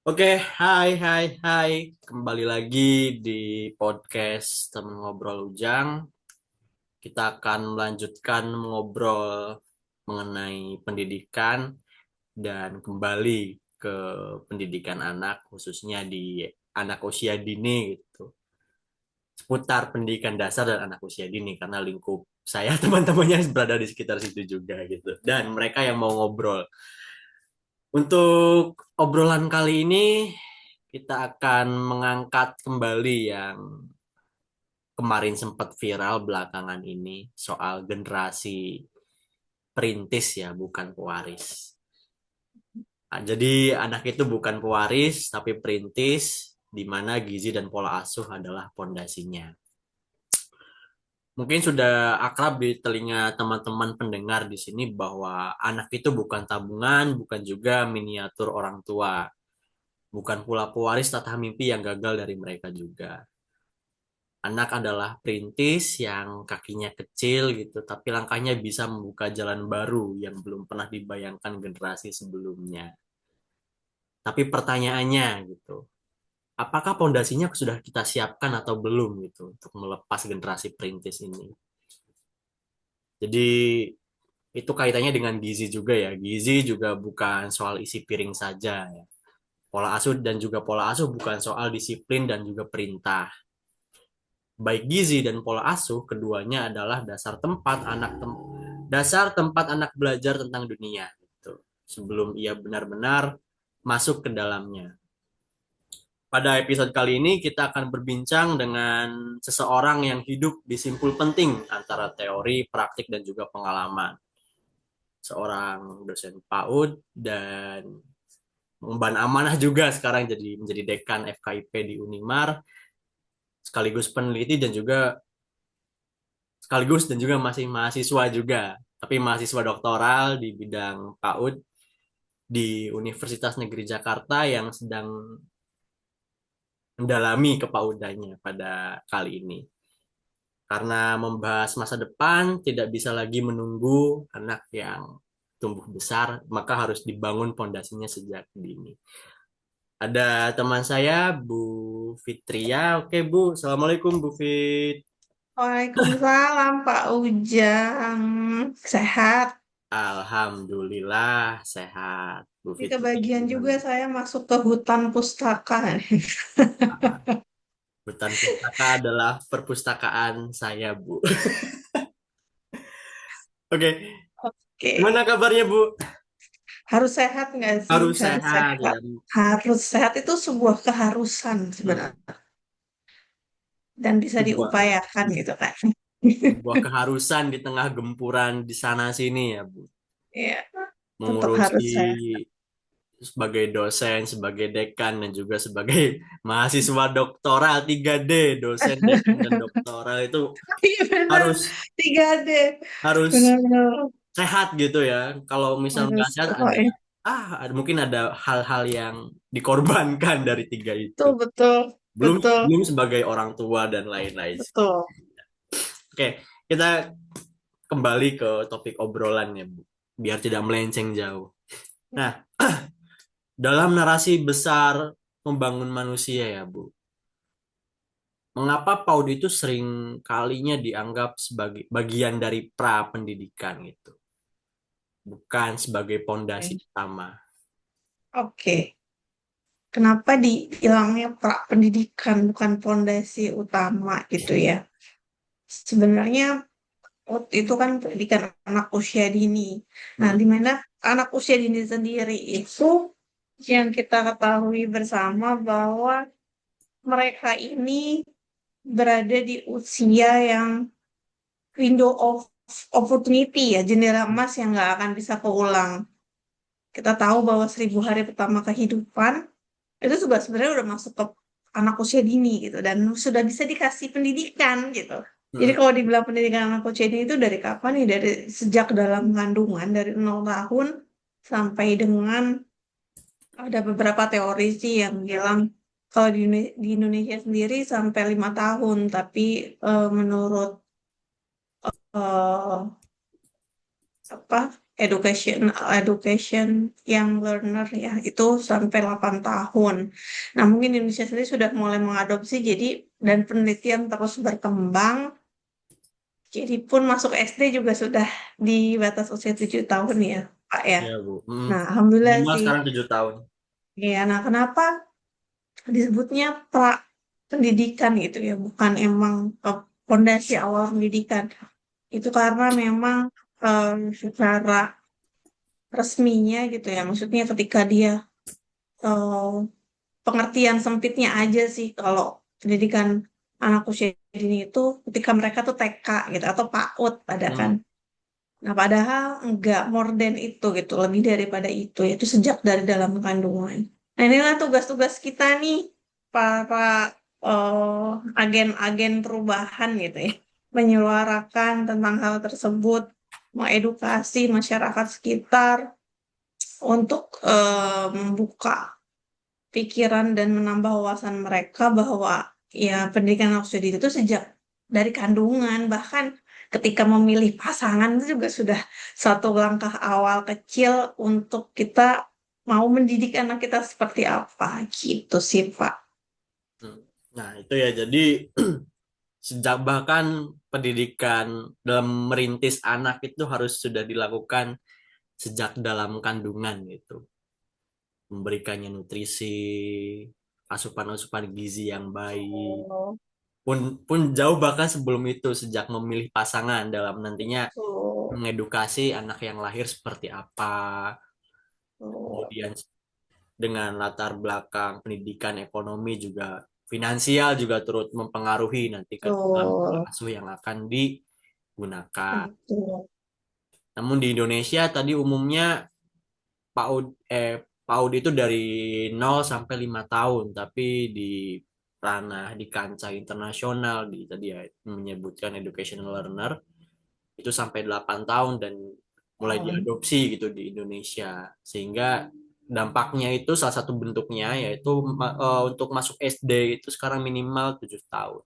Oke, hai. Kembali lagi di podcast Temen Ngobrol Ujang. Kita akan melanjutkan mengobrol mengenai pendidikan dan kembali ke pendidikan anak, khususnya di anak usia dini gitu. Seputar pendidikan dasar dan anak usia dini, karena lingkup saya teman-temannya berada di sekitar situ juga gitu. Dan mereka yang mau ngobrol. Untuk obrolan kali ini, kita akan mengangkat kembali yang kemarin sempat viral belakangan ini soal generasi perintis ya, bukan pewaris. Nah, jadi anak itu bukan pewaris tapi perintis, di mana gizi dan pola asuh adalah pondasinya. Mungkin sudah akrab di telinga teman-teman pendengar di sini bahwa anak itu bukan tabungan, bukan juga miniatur orang tua, bukan pula pewaris tata mimpi yang gagal dari mereka juga. Anak adalah perintis yang kakinya kecil gitu, tapi langkahnya bisa membuka jalan baru yang belum pernah dibayangkan generasi sebelumnya. Tapi pertanyaannya gitu, apakah pondasinya sudah kita siapkan atau belum gitu untuk melepas generasi perintis ini? Jadi itu kaitannya dengan gizi juga ya. Gizi juga bukan soal isi piring saja ya. Pola asuh dan juga pola asuh bukan soal disiplin dan juga perintah. Baik gizi dan pola asuh keduanya adalah dasar tempat anak belajar tentang dunia gitu. Sebelum ia benar-benar masuk ke dalamnya. Pada episode kali ini kita akan berbincang dengan seseorang yang hidup di simpul penting antara teori, praktik dan juga pengalaman. Seorang dosen PAUD dan mengemban amanah juga sekarang jadi menjadi dekan FKIP di Unimar, sekaligus peneliti dan juga masih mahasiswa juga, tapi mahasiswa doktoral di bidang PAUD di Universitas Negeri Jakarta yang sedang mendalami kepaudannya pada kali ini. Karena membahas masa depan tidak bisa lagi menunggu anak yang tumbuh besar, maka harus dibangun pondasinya sejak dini. Ada teman saya, Bu Fitria. Oke, Bu. Assalamualaikum, Bu Fit. Waalaikumsalam Pak Ujang. Sehat. Alhamdulillah sehat. Bu Ini Fitria kebagian juga gimana? saya masuk ke hutan pustaka. Hutan pustaka adalah perpustakaan saya, Bu. Oke, Oke. gimana kabarnya, Bu? Harus sehat nggak sih? Harus Harus sehat sehat. ya. Harus sehat itu sebuah keharusan Hmm, sebenarnya. Dan bisa sebuah diupayakan gitu kan. sebuah keharusan di tengah gempuran di sana sini ya, Bu. Iya, tetap Mengurusi harus sehat. sebagai dosen, sebagai dekan, dan juga sebagai mahasiswa doktoral 3D, dosen, dekan, dan doktoral itu Iya benar. harus 3D. harus Benar-benar. sehat gitu ya. Kalau misal nggak Harus sehat pokoknya. mungkin ada hal-hal yang dikorbankan dari tiga itu. Betul, betul. Belum Betul. belum sebagai orang tua dan lain-lain. Betul. Oke, kita kembali ke topik obrolan ya, Bu. Biar tidak melenceng jauh. Nah, dalam narasi besar membangun manusia ya, Bu. Mengapa PAUD itu sering kalinya dianggap sebagai bagian dari pra pendidikan gitu, bukan sebagai pondasi utama. Oke. Kenapa dibilangnya pra pendidikan bukan pondasi utama gitu ya? Sebenarnya itu kan pendidikan anak usia dini. Nah, Hmm. di mana anak usia dini sendiri itu yang kita ketahui bersama bahwa mereka ini berada di usia yang window of opportunity ya, jendela emas yang nggak akan bisa keulang. Kita tahu bahwa 1.000 hari pertama kehidupan itu juga sebenarnya udah masuk ke anak usia dini gitu dan sudah bisa dikasih pendidikan gitu. Jadi Hmm. kalau dibilang pendidikan anak usia dini itu dari kapan nih? Dari sejak dalam kandungan dari 0 tahun sampai dengan ada beberapa teori sih yang bilang kalau di Indonesia sendiri sampai 5 tahun, tapi menurut eh, apa education education yang learner ya itu sampai 8 tahun. Nah, mungkin Indonesia sendiri sudah mulai mengadopsi jadi dan penelitian terus berkembang. Jadi pun masuk SD juga sudah di batas usia 7 tahun ya, Pak ya. Ya, Bu. Nah, alhamdulillah Minimal sih. sekarang 7 tahun. Ya, nah kenapa disebutnya pra pendidikan gitu ya, bukan emang fondasi awal pendidikan. Itu karena memang secara resminya gitu ya, maksudnya ketika dia eh, pengertian sempitnya aja sih kalau pendidikan anak usia dini itu ketika mereka tuh TK gitu atau PAUD ada kan. Hmm. Nah, padahal enggak more than itu gitu, lebih daripada itu sejak dari dalam kandungan. Nah, inilah tugas-tugas kita nih, para agen-agen perubahan gitu ya, menyuarakan tentang hal tersebut, mengedukasi masyarakat sekitar untuk membuka pikiran dan menambah wawasan mereka bahwa ya pendidikan anak usia dini itu sejak dari kandungan bahkan ketika memilih pasangan itu juga sudah satu langkah awal kecil untuk kita mau mendidik anak kita seperti apa gitu sih Pak. Hmm. Nah, itu ya. Jadi sejak bahkan pendidikan dalam merintis anak itu harus sudah dilakukan sejak dalam kandungan gitu. Memberikannya nutrisi, asupan-asupan gizi yang baik. Oh, Pun pun jauh bahkan sebelum itu sejak memilih pasangan dalam nantinya so, mengedukasi anak yang lahir seperti apa. so, Kemudian dengan latar belakang pendidikan ekonomi juga finansial juga turut mempengaruhi nanti ke dalam pola so, asuh yang akan digunakan. betul. Namun di Indonesia tadi umumnya PAUD PAUD itu dari 0 sampai 5 tahun, tapi di ranah di kancah internasional di tadi ya menyebutkan educational learner itu sampai 8 tahun dan mulai Um, diadopsi gitu di Indonesia. Sehingga dampaknya itu salah satu bentuknya yaitu untuk masuk SD itu sekarang minimal 7 tahun.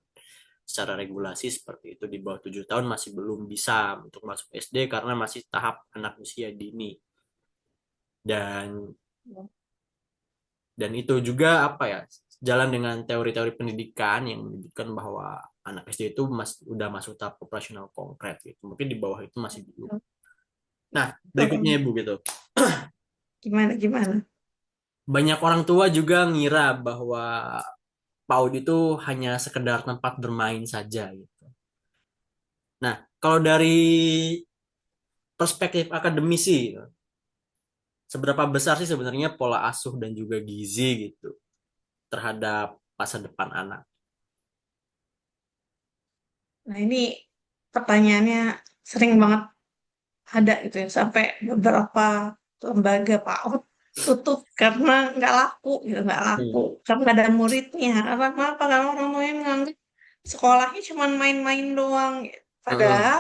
Secara regulasi seperti itu di bawah 7 tahun masih belum bisa untuk masuk SD karena masih tahap anak usia dini. Dan itu juga apa ya jalan dengan teori-teori pendidikan yang menyebutkan bahwa anak SD itu udah masuk tahap operasional konkret gitu. Mungkin di bawah itu masih belum. Nah, berikutnya um, Ibu gitu. gimana gimana? Banyak orang tua juga ngira bahwa PAUD itu hanya sekedar tempat bermain saja gitu. Nah, kalau dari perspektif akademisi, seberapa besar sih sebenarnya pola asuh dan juga gizi gitu terhadap masa depan anak? Nah, ini pertanyaannya sering banget ada gitu ya sampai beberapa lembaga PAUD tutup karena nggak laku gitu nggak laku Hmm. karena nggak ada muridnya karena apa karena orang tuanya menganggap sekolahnya cuma main-main doang gitu. Heeh. Padahal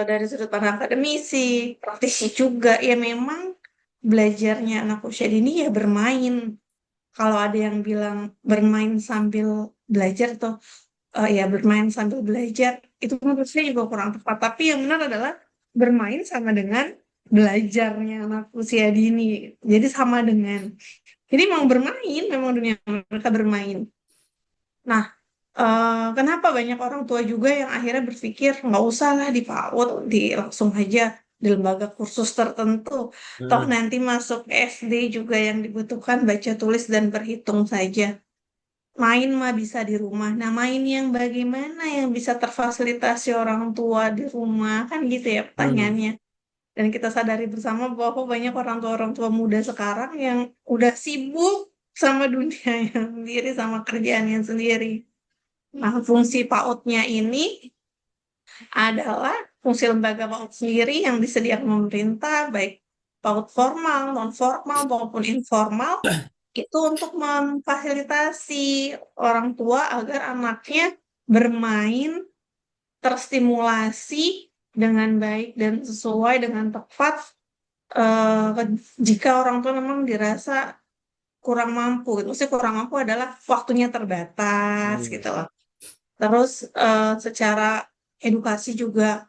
dari sudut pandang akademisi praktisi juga ya memang belajarnya anak usia dini ya bermain. Kalau ada yang bilang bermain sambil belajar tuh ya bermain sambil belajar itu menurut saya juga kurang tepat. Tapi yang benar adalah bermain sama dengan belajarnya anak usia dini. Jadi sama dengan. Jadi memang bermain, memang dunia mereka bermain. Nah, kenapa banyak orang tua juga yang akhirnya berpikir nggak usah lah di PAUD, di langsung aja di lembaga kursus tertentu. Toh Hmm. nanti masuk SD juga yang dibutuhkan baca tulis dan berhitung saja. Main mah bisa di rumah. Nah, main yang bagaimana yang bisa terfasilitasi orang tua di rumah kan gitu ya Hmm. pertanyaannya. Dan kita sadari bersama bahwa banyak orang tua muda sekarang yang udah sibuk sama dunianya sendiri, sama kerjaannya sendiri. Nah, fungsi PAUD-nya ini adalah fungsi lembaga PAUD sendiri yang disediakan pemerintah, baik PAUD formal, non formal maupun informal itu untuk memfasilitasi orang tua agar anaknya bermain terstimulasi dengan baik dan sesuai dengan tepat jika orang tua memang dirasa kurang mampu gitu. Maksudnya kurang mampu adalah waktunya terbatas Hmm. gitu loh. Terus secara edukasi juga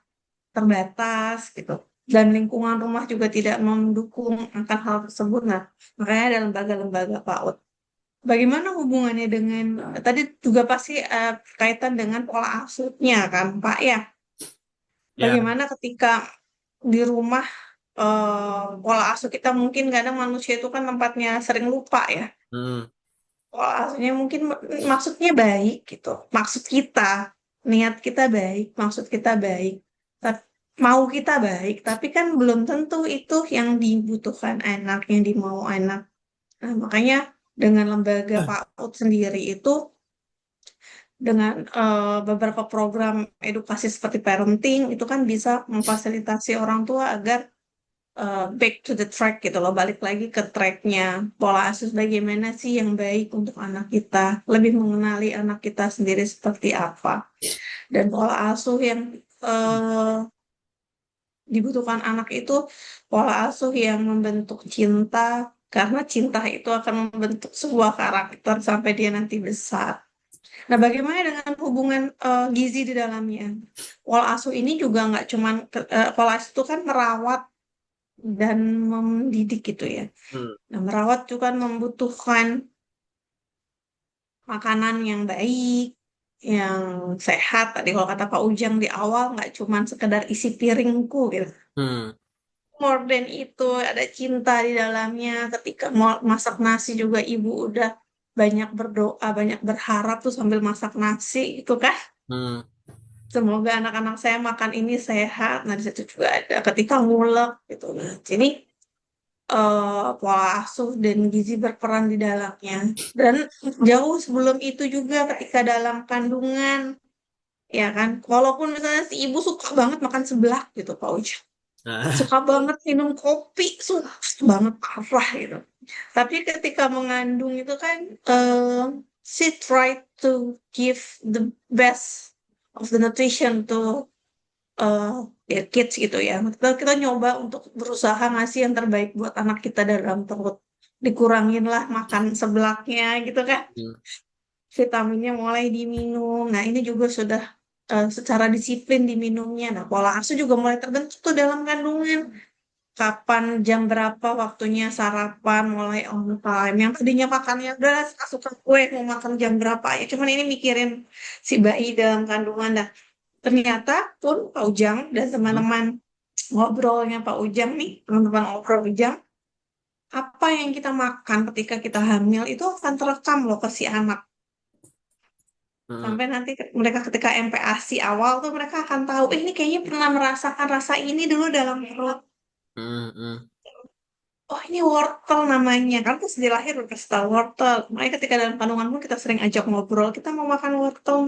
terbatas gitu. dan lingkungan rumah juga tidak mendukung akan hal tersebut. Nah, makanya ada lembaga-lembaga PAUD. Bagaimana hubungannya dengan tadi juga pasti kaitan dengan pola asuhnya kan, Pak ya? Ya, Bagaimana ketika di rumah pola asuh kita mungkin kadang manusia itu kan tempatnya sering lupa ya. hmm, Pola asuhnya mungkin maksudnya baik gitu. Maksud kita, niat kita baik, maksud kita baik. Tapi mau kita baik, tapi kan belum tentu itu yang dibutuhkan anak, yang dimau anak. Nah, makanya dengan lembaga PAUD sendiri itu dengan beberapa program edukasi seperti parenting itu kan bisa memfasilitasi orang tua agar back to the track gitu loh, balik lagi ke tracknya pola asuh bagaimana sih yang baik untuk anak kita, lebih mengenali anak kita sendiri seperti apa, dan pola asuh yang eh, dibutuhkan anak itu pola asuh yang membentuk cinta, karena cinta itu akan membentuk sebuah karakter sampai dia nanti besar. Nah, bagaimana dengan hubungan gizi di dalamnya? Pola asuh ini juga nggak cuman pola asuh itu kan merawat dan mendidik gitu ya. hmm, Nah, merawat juga kan membutuhkan makanan yang baik, yang sehat. Tadi kalau kata Pak Ujang di awal nggak cuman sekedar isi piringku gitu. hmm, More than itu ada cinta di dalamnya. Ketika mau masak nasi juga ibu udah banyak berdoa, banyak berharap tuh sambil masak nasi itu kan. hmm, Semoga anak-anak saya makan ini sehat. Nah, di situ juga ada ketika ngulek gitu. Nah, jadi pola asuh dan gizi berperan di dalamnya. Dan jauh sebelum itu juga ketika dalam kandungan, ya kan. Walaupun misalnya si ibu suka banget makan seblak gitu, Pak Uja. nah, Suka banget minum kopi, suka banget parah gitu. Tapi ketika mengandung itu kan, she try to give the best of the nutrition to uh, ya kids gitu ya. Kita nyoba untuk berusaha ngasih yang terbaik buat anak kita dalam perut. Dikurangin lah makan seblaknya gitu kan. hmm, Vitaminnya mulai diminum. Nah, ini juga sudah secara disiplin diminumnya. Nah, pola asuh juga mulai terbentuk tuh dalam kandungan. Kapan, jam berapa waktunya sarapan, mulai on time. Yang tadinya makannya udah suka kue, mau makan jam berapa ya. Cuman ini mikirin si bayi dalam kandungan. Nah, ternyata pun Pak Ujang dan hmm, teman-teman ngobrolnya Pak Ujang nih, teman-teman ngobrol Ujang, apa yang kita makan ketika kita hamil itu akan terekam loh ke si anak. hmm, Sampai nanti mereka ketika MPASI awal tuh mereka akan tahu, ini kayaknya pernah merasakan rasa ini dulu dalam perut. hmm, hmm, Oh ini wortel namanya, kan pas dia lahir udah kasih tahu wortel. Makanya ketika dalam kandungan pun kita sering ajak ngobrol, kita mau makan wortel,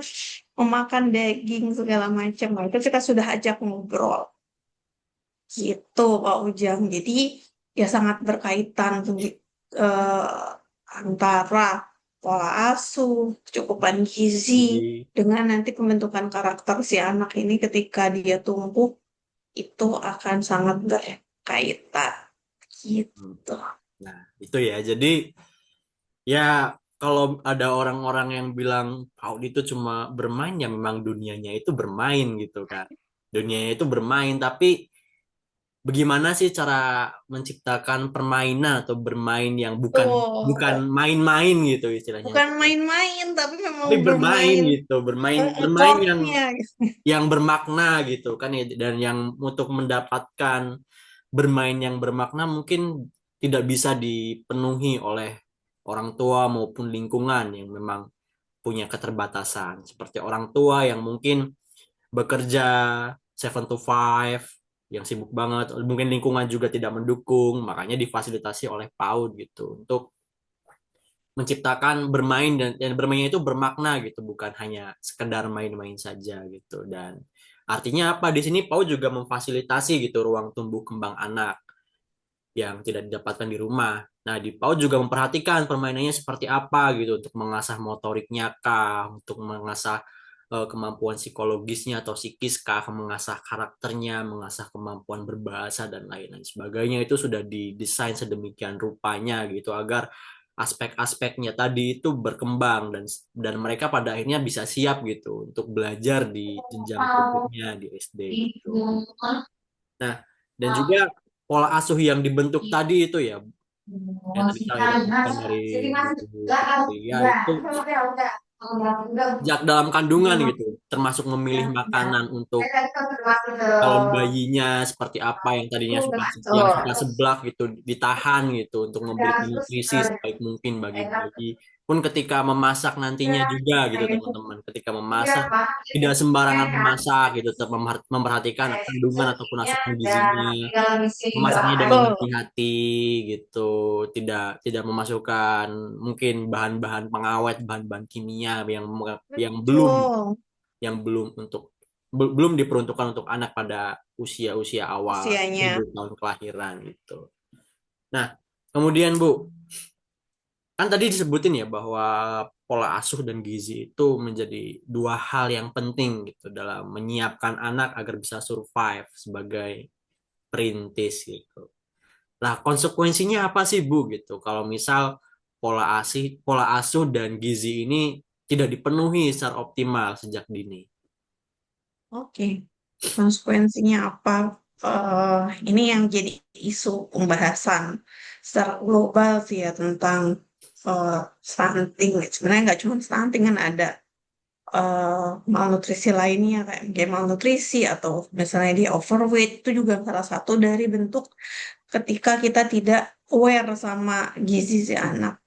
mau makan daging segala macam. Nah, itu kita sudah ajak ngobrol. Gitu, Pak Ujang. Jadi ya sangat berkaitan eh, antara pola asuh, kecukupan gizi, gizi, dengan nanti pembentukan karakter si anak ini ketika dia tumbuh, itu akan sangat berkaitan. hmm. Gitu. Nah, itu ya. Jadi ya kalau ada orang-orang yang bilang PAUD itu cuma bermain, ya memang dunianya itu bermain gitu kan. Dunianya itu bermain, tapi bagaimana sih cara menciptakan permainan atau bermain yang bukan bukan Tuh, main-main gitu istilahnya. bukan main-main, tapi memang Tapi bermain bermain gitu, bermain bermain yang effortnya. bermakna gitu kan ya, dan yang untuk mendapatkan bermain yang bermakna mungkin tidak bisa dipenuhi oleh orang tua maupun lingkungan yang memang punya keterbatasan, seperti orang tua yang mungkin bekerja 7 to 5 yang sibuk banget, mungkin lingkungan juga tidak mendukung, makanya difasilitasi oleh PAUD gitu untuk menciptakan bermain, dan bermainnya itu bermakna gitu, bukan hanya sekedar main-main saja gitu. Dan artinya apa di sini PAUD juga memfasilitasi gitu ruang tumbuh kembang anak yang tidak didapatkan di rumah. Nah, di PAUD juga memperhatikan permainannya seperti apa gitu, untuk mengasah motoriknya kah, untuk mengasah kemampuan psikologisnya atau psikis kah, mengasah karakternya, mengasah kemampuan berbahasa dan lain-lain sebagainya. Itu sudah didesain sedemikian rupanya gitu agar aspek-aspeknya tadi itu berkembang, dan mereka pada akhirnya bisa siap gitu untuk belajar di jenjang berikutnya di SD gitu. Nah, Dan juga pola asuh yang dibentuk tadi itu ya, yang tadi saya dapatkan dari Bu Putri, ya itu sejak dalam kandungan gitu, termasuk memilih makanan untuk calon bayinya seperti apa yang tadinya suka seblak gitu ditahan gitu untuk memberikan nutrisi sebaik mungkin bagi bayi pun ketika memasak nantinya juga gitu teman-teman ketika memasak tidak sembarangan memasak gitu tetap memperhatikan kandungan ataupun asupan gizinya memasaknya dengan Betul, hati-hati gitu tidak memasukkan mungkin bahan-bahan pengawet bahan-bahan kimia yang belum betul. untuk belum diperuntukkan untuk anak pada usia-usia awal Usianya. 10 tahun kelahiran gitu. Nah, kemudian Bu, kan tadi disebutin ya bahwa pola asuh dan gizi itu menjadi dua hal yang penting gitu dalam menyiapkan anak agar bisa survive sebagai perintis gitu. Nah, konsekuensinya apa sih Bu gitu kalau misal pola asuh dan gizi ini tidak dipenuhi secara optimal sejak dini? Oke. Konsekuensinya apa? Ini yang jadi isu pembahasan secara global sih ya tentang eh, stunting. Sebenarnya nggak cuma stunting kan ada malnutrisi lainnya kayak malnutrisi atau misalnya dia overweight itu juga salah satu dari bentuk ketika kita tidak aware sama gizi si anak.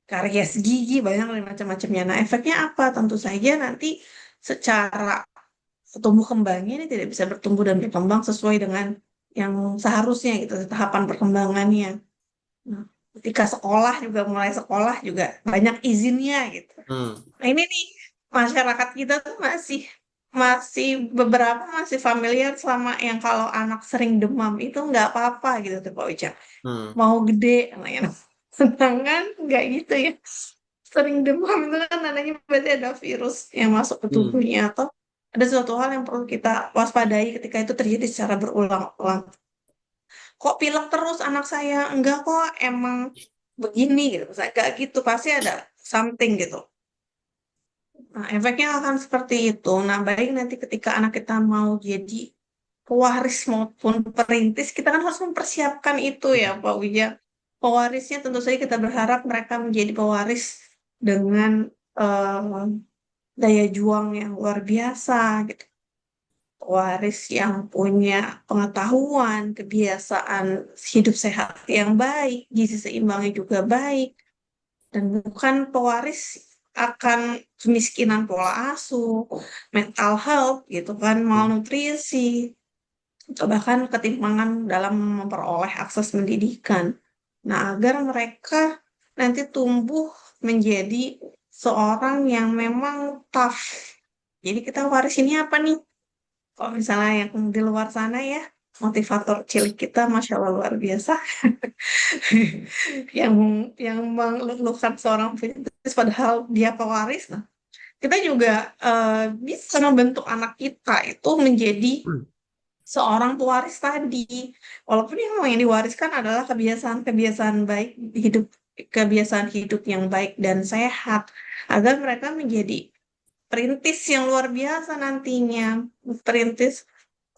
Karies gigi banyak dan macam-macamnya. Nah, efeknya apa? Tentu saja nanti secara tumbuh kembangnya ini tidak bisa bertumbuh dan berkembang sesuai dengan yang seharusnya gitu, tahapan perkembangannya. Nah, ketika sekolah juga mulai sekolah juga banyak izinnya gitu. Hmm, Nah, ini nih masyarakat kita tuh masih masih beberapa masih familiar sama yang kalau anak sering demam itu nggak apa-apa gitu tuh Pak Ucap. hmm, Mau gede namanya. Sedangkan nggak gitu ya. Sering demam itu kan tandanya berarti ada virus yang masuk ke hmm, tubuhnya atau ada suatu hal yang perlu kita waspadai ketika itu terjadi secara berulang-ulang. Kok pilek terus anak saya? Enggak kok, emang begini gitu. Saya enggak gitu, pasti ada something gitu. Nah, efeknya akan seperti itu. Nah, baik nanti ketika anak kita mau jadi pewaris maupun perintis, kita kan harus mempersiapkan itu ya, hmm, Pak Wija. Pewarisnya tentu saja kita berharap mereka menjadi pewaris dengan eh, daya juang yang luar biasa gitu. Pewaris yang punya pengetahuan, kebiasaan hidup sehat yang baik, gizi seimbangnya juga baik, dan bukan pewaris akan kemiskinan pola asuh, mental health gitu kan, hmm, malnutrisi, atau bahkan ketimpangan dalam memperoleh akses pendidikan. Nah, agar mereka nanti tumbuh menjadi seorang yang memang tough. Jadi kita waris ini apa nih? Kalau misalnya yang di luar sana ya, motivator cilik kita, Masya Allah luar biasa. yang yang mengeluhkan seorang perintis padahal dia pewaris. Nah, kita juga bisa membentuk anak kita itu menjadi hmm, seorang pewaris tadi. Walaupun yang diwariskan adalah kebiasaan-kebiasaan baik hidup, kebiasaan hidup yang baik dan sehat, agar mereka menjadi perintis yang luar biasa nantinya, perintis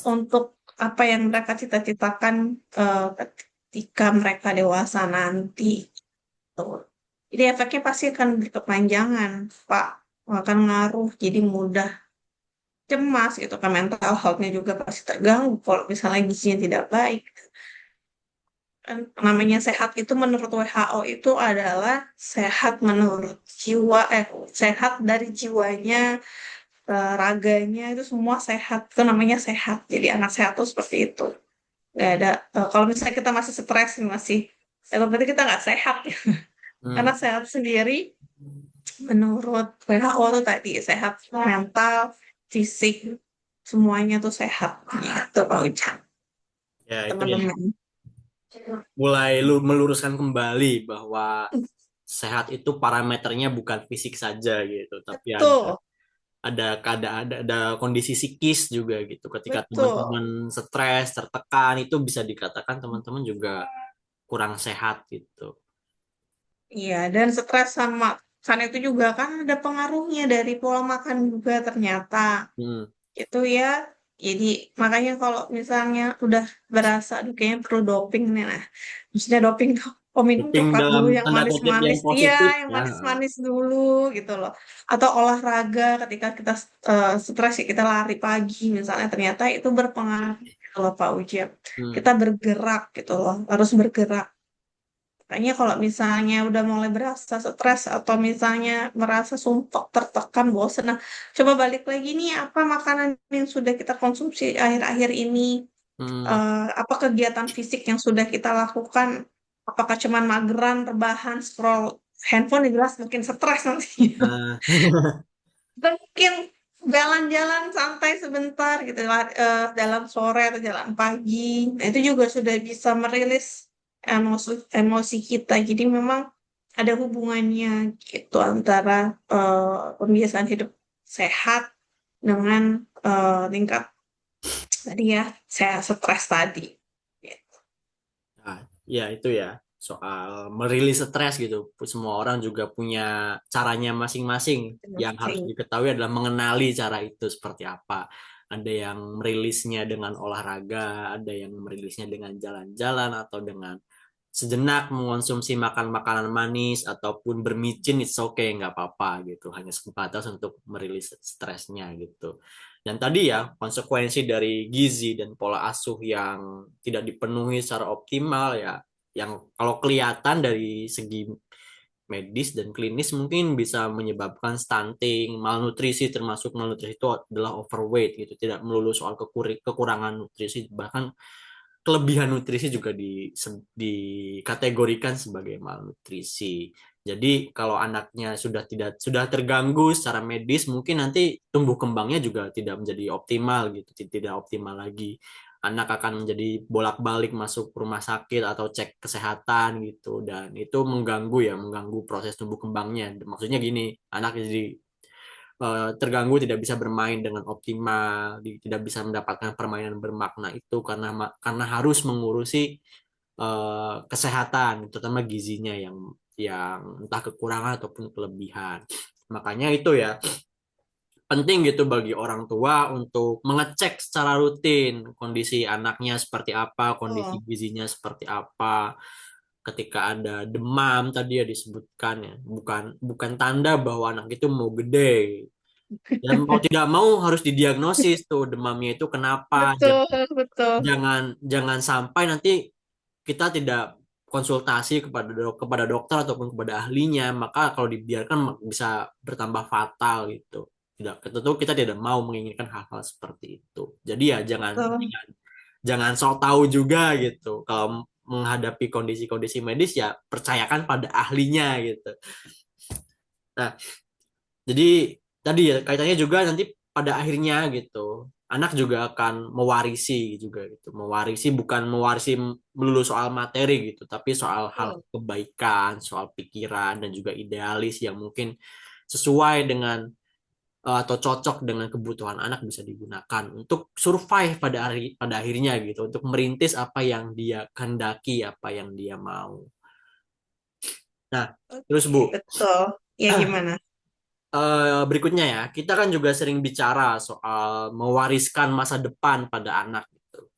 untuk apa yang mereka cita-citakan ketika mereka dewasa nanti. Tuh. Jadi efeknya pasti akan berkepanjangan, Pak. Akan ngaruh, jadi mudah cemas gitu kan, mental health-nya juga pasti terganggu kalau misalnya gizinya tidak baik. Kan namanya sehat itu menurut WHO itu adalah sehat menurut jiwa, sehat dari jiwanya, raganya itu semua sehat. Itu namanya sehat. Jadi anak sehat tuh seperti itu. Nggak ada, kalau misalnya kita masih stres, masih, berarti kita nggak sehat. hmm. Karena sehat sendiri menurut WHO tuh tadi sehat mental, fisik, semuanya tuh sehat. Gitu Pak Ujang, Ya itu ya teman-teman. mulai meluruskan kembali bahwa sehat itu parameternya bukan fisik saja gitu, tapi Betul, ada keadaan ada kondisi psikis juga gitu. Ketika betul. teman-teman stres, tertekan itu bisa dikatakan teman-teman juga kurang sehat gitu. Iya, dan stres sama kan itu juga kan ada pengaruhnya dari pola makan juga ternyata. Hmm, Itu ya. Jadi makanya kalau misalnya udah berasa, aduh kayaknya perlu doping nih, nah, maksudnya doping tuh, oh minum Doping coklat dalam dulu, yang tanda kutip yang manis-manis, iya, positif yang ya. manis-manis dulu gitu loh. Atau olahraga ketika kita stres ya, kita lari pagi misalnya, ternyata itu berpengaruh gitu loh Pak Ujian. Kita Hmm. bergerak gitu loh, harus bergerak. Makanya kalau misalnya udah mulai berasa stres atau misalnya merasa sumpah, tertekan, bosan, nah coba balik lagi nih, apa makanan yang sudah kita konsumsi akhir-akhir ini, Hmm. apa kegiatan fisik yang sudah kita lakukan, apakah cuman mageran, rebahan, scroll handphone, yang jelas mungkin stres nantinya. Nah, Atau mungkin jalan-jalan santai sebentar gitu lah, dalam sore atau jalan pagi. Nah, itu juga sudah bisa merilis emosi emosi kita. Jadi memang ada hubungannya gitu antara kebiasaan hidup sehat dengan tingkat tadi ya, saya stres tadi. nah, ya itu ya soal merilis stres gitu. Semua orang juga punya caranya masing-masing. Yang harus Gitu. diketahui adalah mengenali cara itu seperti apa. Ada yang merilisnya dengan olahraga, ada yang merilisnya dengan jalan-jalan atau dengan sejenak mengonsumsi makan makanan manis ataupun bermicin, it's okay, nggak apa-apa gitu. Hanya sebatas untuk merilis stresnya gitu. Dan tadi ya konsekuensi dari gizi dan pola asuh yang tidak dipenuhi secara optimal ya, yang kalau kelihatan dari segi medis dan klinis mungkin bisa menyebabkan stunting, malnutrisi, termasuk malnutrisi itu adalah overweight gitu, tidak melulu soal kekurangan nutrisi, bahkan kelebihan nutrisi juga dikategorikan sebagai malnutrisi. Jadi kalau anaknya sudah terganggu secara medis, mungkin nanti tumbuh kembangnya juga tidak menjadi optimal gitu, tidak optimal lagi. Anak akan menjadi bolak-balik masuk rumah sakit atau cek kesehatan gitu, dan itu mengganggu ya, mengganggu proses tumbuh kembangnya. Maksudnya gini, anak jadi terganggu, tidak bisa bermain dengan optimal, tidak bisa mendapatkan permainan bermakna itu karena harus mengurusi kesehatan, terutama gizinya yang entah kekurangan ataupun kelebihan. Makanya itu ya penting gitu bagi orang tua untuk mengecek secara rutin kondisi anaknya seperti apa, kondisi Oh. gizinya seperti apa. Ketika ada demam tadi ya disebutkan ya, bukan bukan tanda bahwa anak itu mau gede. Dan mau tidak mau harus didiagnosis tuh demamnya itu kenapa. Betul, betul. Jangan jangan sampai nanti kita tidak konsultasi kepada dokter ataupun kepada ahlinya, maka kalau dibiarkan bisa bertambah fatal gitu. Tidak, tentu kita tidak mau menginginkan hal-hal seperti itu. Jadi ya jangan Betul. jangan jangan sok tahu juga gitu. Kalau menghadapi kondisi-kondisi medis ya percayakan pada ahlinya gitu. Nah, jadi tadi ya kaitannya juga nanti pada akhirnya gitu. Anak juga akan mewarisi juga gitu. Mewarisi bukan mewarisi melulu soal materi gitu, tapi soal hal Betul. kebaikan, soal pikiran dan juga idealis yang mungkin sesuai dengan atau cocok dengan kebutuhan anak bisa digunakan untuk survive pada akhirnya gitu, untuk merintis apa yang dia kehendaki, apa yang dia mau. Nah, terus Oke, Bu, betul. Ya gimana? berikutnya ya, kita kan juga sering bicara soal mewariskan masa depan pada anak gitu.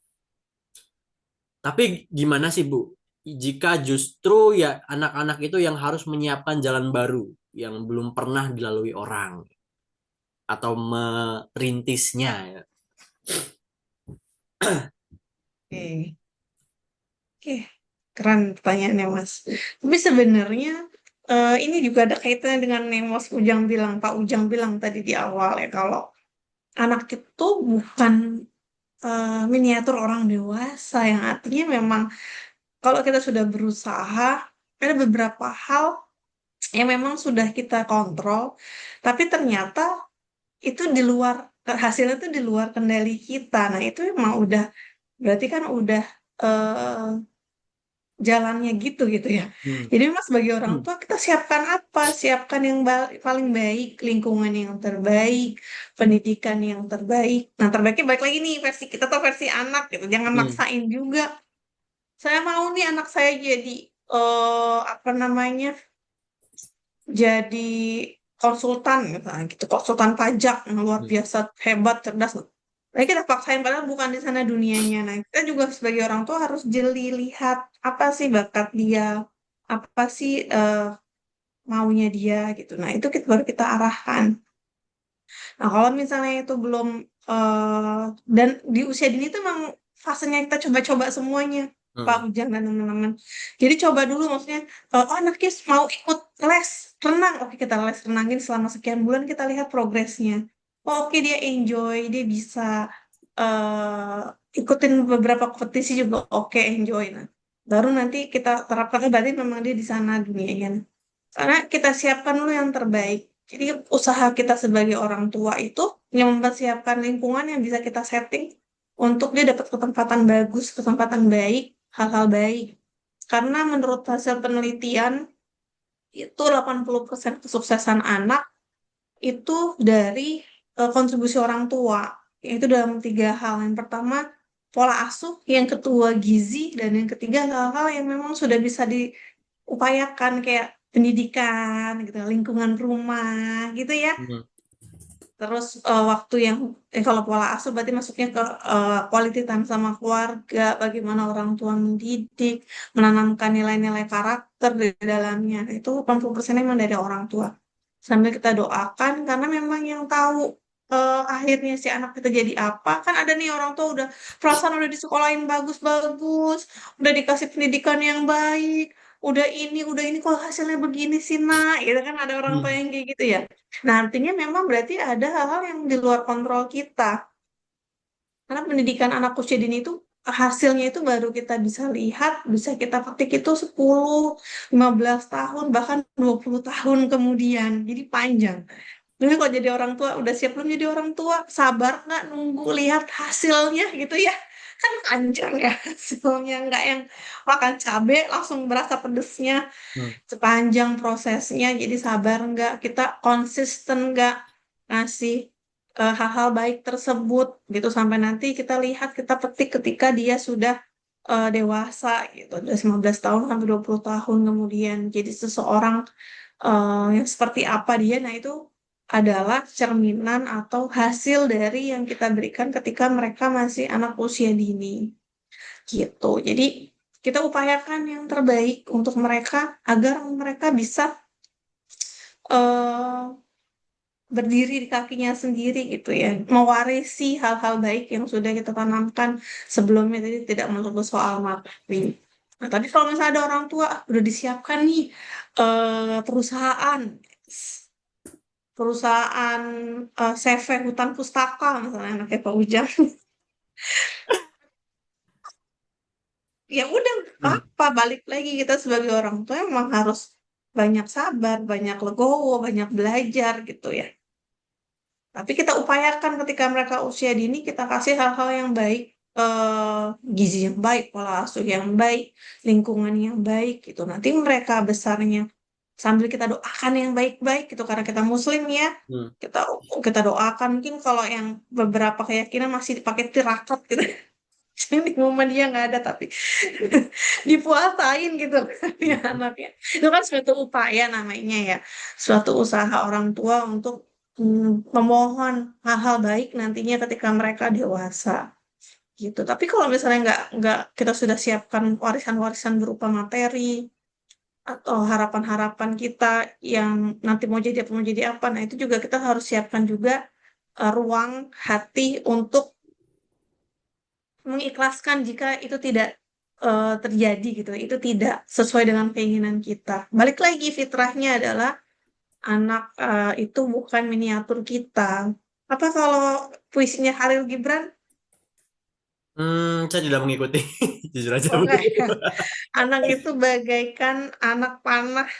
Tapi gimana sih Bu, jika justru ya anak-anak itu yang harus menyiapkan jalan baru yang belum pernah dilalui orang atau merintisnya ya. Oke. Oke, keren pertanyaannya, Mas. Tapi sebenarnya ini juga ada kaitannya dengan yang Mas Ujang bilang, Pak Ujang bilang tadi di awal ya, kalau anak itu bukan miniatur orang dewasa, yang artinya memang kalau kita sudah berusaha, ada beberapa hal yang memang sudah kita kontrol, tapi ternyata itu di luar, hasilnya itu di luar kendali kita. Nah, itu memang udah, berarti kan udah eh, jalannya gitu gitu ya. Hmm. Jadi mas sebagai orang Hmm. tua kita siapkan apa? Siapkan yang paling baik, lingkungan yang terbaik, pendidikan yang terbaik. Nah terbaiknya baik lagi nih versi kita atau versi anak gitu. Jangan Hmm. maksain juga. Saya mau nih anak saya jadi apa namanya? Jadi konsultan misalnya gitu, konsultan pajak yang luar Hmm. biasa hebat, cerdas. Tapi kita paksain padahal bukan di sana dunianya. Nah, kita juga sebagai orang tua harus jeli lihat apa sih bakat dia, apa sih maunya dia gitu. Nah, itu baru kita arahkan. Nah, kalau misalnya itu belum dan di usia dini itu memang fasenya kita coba-coba semuanya, Pak Hmm. Ujang dan teman-teman. Jadi coba dulu maksudnya, oh anaknya mau ikut les renang, oke kita les renangin selama sekian bulan kita lihat progresnya. Oh, oke dia enjoy, dia bisa ikutin beberapa kompetisi juga, oke enjoy. Nah, baru nanti kita terapkan, berarti memang dia di sana dunianya. Karena kita siapkan dulu yang terbaik. Jadi usaha kita sebagai orang tua itu yang mempersiapkan lingkungan yang bisa kita setting untuk dia dapat kesempatan bagus, kesempatan baik, hal-hal baik. Karena menurut hasil penelitian itu 80% kesuksesan anak itu dari kontribusi orang tua. Yaitu dalam tiga hal. Yang pertama pola asuh, yang kedua gizi, dan yang ketiga hal-hal yang memang sudah bisa upayakan kayak pendidikan gitu, lingkungan rumah gitu ya. Hmm. Terus waktu yang kalau pola asuh berarti masuknya ke quality time sama keluarga, bagaimana orang tua mendidik, menanamkan nilai-nilai karakter di dalamnya. Itu 80% memang dari orang tua. Sambil kita doakan karena memang yang tahu akhirnya si anak kita jadi apa. Kan ada nih orang tua perasaan udah disekolahin bagus-bagus, udah dikasih pendidikan yang baik, udah ini kok hasilnya begini sih nak, gitu kan ada orang tua Hmm. yang kayak gitu ya. Nah, artinya memang berarti ada hal-hal yang di luar kontrol kita. Karena pendidikan anak usia dini itu hasilnya itu baru kita bisa lihat, bisa kita petik itu 10, 15 tahun, bahkan 20 tahun kemudian. Jadi panjang. Jadi kalau jadi orang tua, udah siap belum jadi orang tua? Sabar nggak nunggu lihat hasilnya gitu ya? Kan panjang ya hasilnya, nggak yang makan cabai langsung berasa pedesnya Hmm. sepanjang prosesnya. Jadi sabar nggak, kita konsisten nggak ngasih hal-hal baik tersebut gitu sampai nanti kita lihat kita petik ketika dia sudah dewasa gitu, dari 15 tahun sampai 20 tahun kemudian jadi seseorang yang seperti apa dia. Nah, itu adalah cerminan atau hasil dari yang kita berikan ketika mereka masih anak usia dini gitu. Jadi kita upayakan yang terbaik untuk mereka agar mereka bisa eh, berdiri di kakinya sendiri gitu ya, mewarisi hal-hal baik yang sudah kita tanamkan sebelumnya. Jadi tidak melulu soal materi. Nah, tadi kalau misalnya ada orang tua udah disiapkan nih perusahaan perusahaan CV hutan pustaka misalnya anaknya Pak Ujang. Ya udah nggak Hmm. apa balik lagi kita sebagai orang tua emang harus banyak sabar, banyak legowo, banyak belajar gitu ya. Tapi kita upayakan ketika mereka usia dini, kita kasih hal-hal yang baik, gizi yang baik, pola asuh yang baik, lingkungan yang baik gitu. Nanti mereka besarnya sambil kita doakan yang baik-baik gitu karena kita Muslim ya. Hmm. Kita kita doakan mungkin kalau yang beberapa keyakinan masih dipakai tirakat gitu. Ini di rumah dia nggak ada tapi dipuasain gitu ya anaknya. Itu kan suatu upaya namanya ya, suatu usaha orang tua untuk memohon hal-hal baik nantinya ketika mereka dewasa gitu. Tapi kalau misalnya nggak kita sudah siapkan warisan-warisan berupa materi atau harapan-harapan kita yang nanti mau jadi apa, nah itu juga kita harus siapkan juga ruang hati untuk mengikhlaskan jika itu tidak terjadi gitu, itu tidak sesuai dengan keinginan kita. Balik lagi fitrahnya adalah anak itu bukan miniatur kita. Apa kalau puisinya Khalil Gibran? Saya tidak mengikuti, jujur aja Oh Bu. enggak ya. Anak itu bagaikan anak panah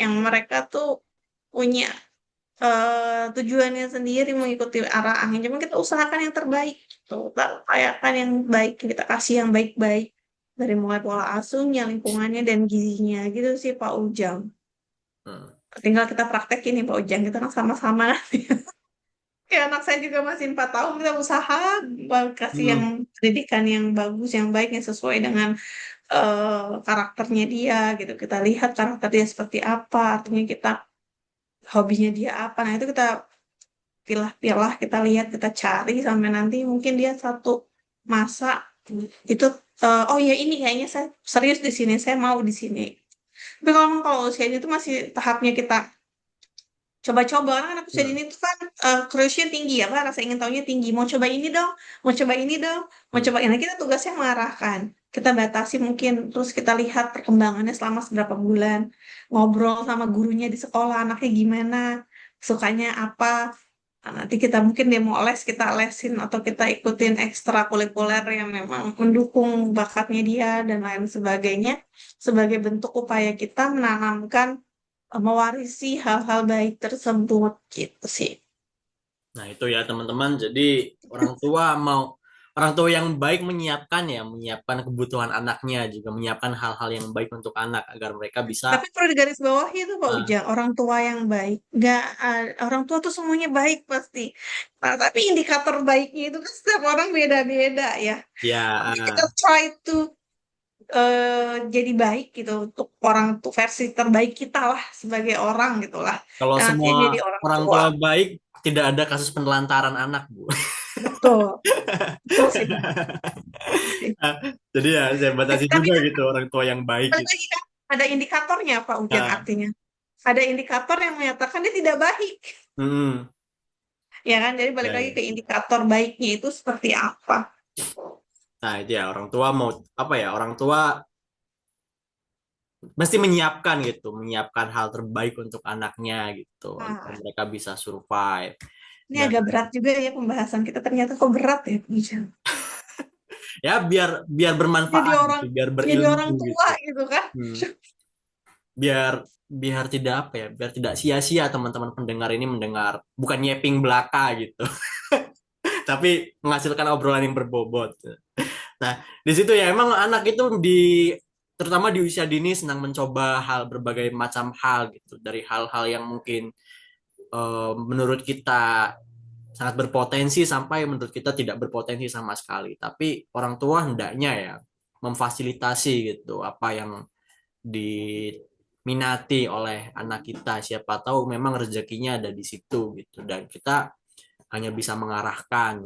yang mereka tuh punya tujuannya sendiri mengikuti arah angin. Cuma kita usahakan yang terbaik. Tuh, kita upayakan yang baik, kita kasih yang baik-baik dari mulai pola asuhnya, lingkungannya, dan gizinya. Gitu sih Pak Ujang. Hmm. Tinggal kita praktekin nih Pak Ujang. Kita kan sama-sama nanti. Kayak anak saya juga masih 4 tahun, kita usaha kasih yang Hmm. pendidikan yang bagus, yang baik, yang sesuai dengan karakternya dia gitu. Kita lihat karakter dia seperti apa, artinya kita hobinya dia apa. Nah, itu kita pilah-pilah, kita lihat, kita cari sampai nanti mungkin dia satu masa itu oh ya ini kayaknya saya serius di sini, saya mau di sini. Tapi kalau usianya itu masih tahapnya kita coba-coba, kan anak usia Hmm. dini itu kan crush-nya tinggi ya, Pak, rasa ingin tahunya tinggi. Mau coba ini dong, mau coba ini dong, mau Hmm. coba ini. Nah, kita tugasnya mengarahkan. Kita batasi mungkin, terus kita lihat perkembangannya selama seberapa bulan. Ngobrol sama gurunya di sekolah, anaknya gimana, sukanya apa. Nah, nanti kita mungkin dia mau les, kita lesin atau kita ikutin ekstrakurikuler yang memang mendukung bakatnya dia dan lain sebagainya sebagai bentuk upaya kita menanamkan mewarisi hal-hal baik tersebut gitu sih. Nah, itu ya teman-teman. Jadi orang tua mau orang tua yang baik menyiapkan ya, menyiapkan kebutuhan anaknya, juga menyiapkan hal-hal yang baik untuk anak agar mereka bisa Tapi perlu digarisbawahi itu Pak eh, Ujang, orang tua yang baik. Nggak, orang tua tuh semuanya baik pasti. Nah, tapi indikator baiknya itu kan setiap orang beda-beda ya. ya Oke, kita try to jadi baik gitu untuk orang tuh versi terbaik kita lah sebagai orang gitu lah. kalau Dan nanti semua jadi orang orang tua. tua baik tidak ada kasus penelantaran anak, Bu. Betul, betul sih. Betul. Jadi ya saya batasi Tapi juga kan gitu orang tua yang baik balik gitu. lagi kan ada indikatornya Pak Ujang Nah, artinya. Ada indikator yang menyatakan dia tidak baik. hmm, Ya kan? Jadi balik ya, lagi ya. ke indikator baiknya itu seperti apa. Nah, itu ya orang tua mau apa ya? Orang tua mesti menyiapkan gitu, menyiapkan hal terbaik untuk anaknya gitu, agar Nah, mereka bisa survive. ini Dan agak berat juga ya pembahasan kita. Ternyata kok berat ya, Pak Ujang. ya biar biar Jadi bermanfaat orang gitu, biar jadi berilmu orang tua gitu. gitu kan. Hmm. Biar biar tidak apa ya, biar tidak sia-sia teman-teman pendengar ini mendengar bukan nyeping belaka gitu, tapi menghasilkan obrolan yang berbobot. Nah, di situ ya emang anak itu terutama di usia dini senang mencoba berbagai macam hal gitu, dari hal-hal yang mungkin menurut kita sangat berpotensi sampai menurut kita tidak berpotensi sama sekali. Tapi orang tua hendaknya ya memfasilitasi gitu apa yang diminati oleh anak kita. Siapa tahu memang rezekinya ada di situ gitu dan kita hanya bisa mengarahkan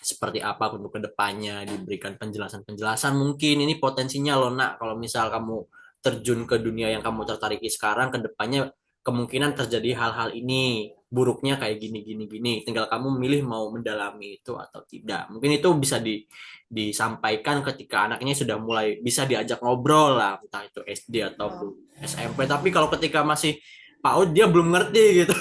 seperti apa untuk kedepannya, diberikan penjelasan-penjelasan mungkin ini potensinya loh nak, kalau misal kamu terjun ke dunia yang kamu tertariki sekarang, kedepannya kemungkinan terjadi hal-hal ini, buruknya kayak gini gini gini, tinggal kamu milih mau mendalami itu atau tidak. Mungkin itu bisa disampaikan ketika anaknya sudah mulai bisa diajak ngobrol lah, entah itu SD ataupun Oh. SMP. Tapi kalau ketika masih PAUD dia belum ngerti gitu,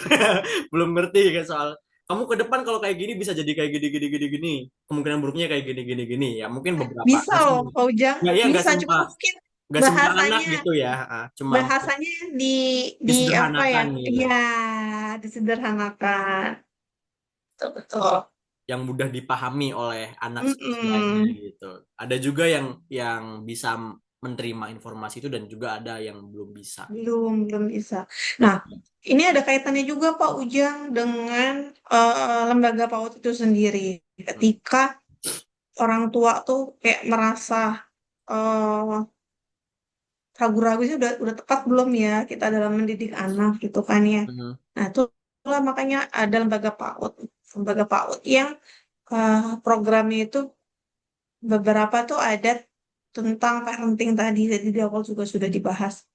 belum ngerti kan soal kamu ke depan kalau kayak gini bisa jadi kayak gini gini gini gini, kemungkinan buruknya kayak gini gini gini ya, mungkin beberapa Bisa loh, Pak Ujang. nggak ya Bisa, cuma mungkin nggak semua anak bahasanya gitu ya. Cuma mungkin bahasanya di di apa ya? disederhanakan gitu Iya, disederhanakan. Betul, betul. yang mudah dipahami oleh anak seusianya Mm-mm. gitu. Ada juga yang bisa menerima informasi itu dan juga ada yang belum bisa. Belum bisa. Nah, ini ada kaitannya juga Pak Ujang dengan lembaga PAUD itu sendiri. Ketika orang tua tuh kayak merasa eh, ragu-ragu sih udah tepat belum ya kita dalam mendidik anak gitu kan ya. Mhm. Nah, itulah makanya ada lembaga PAUD yang programnya itu beberapa tuh ada tentang parenting tadi, jadi di awal juga sudah dibahas.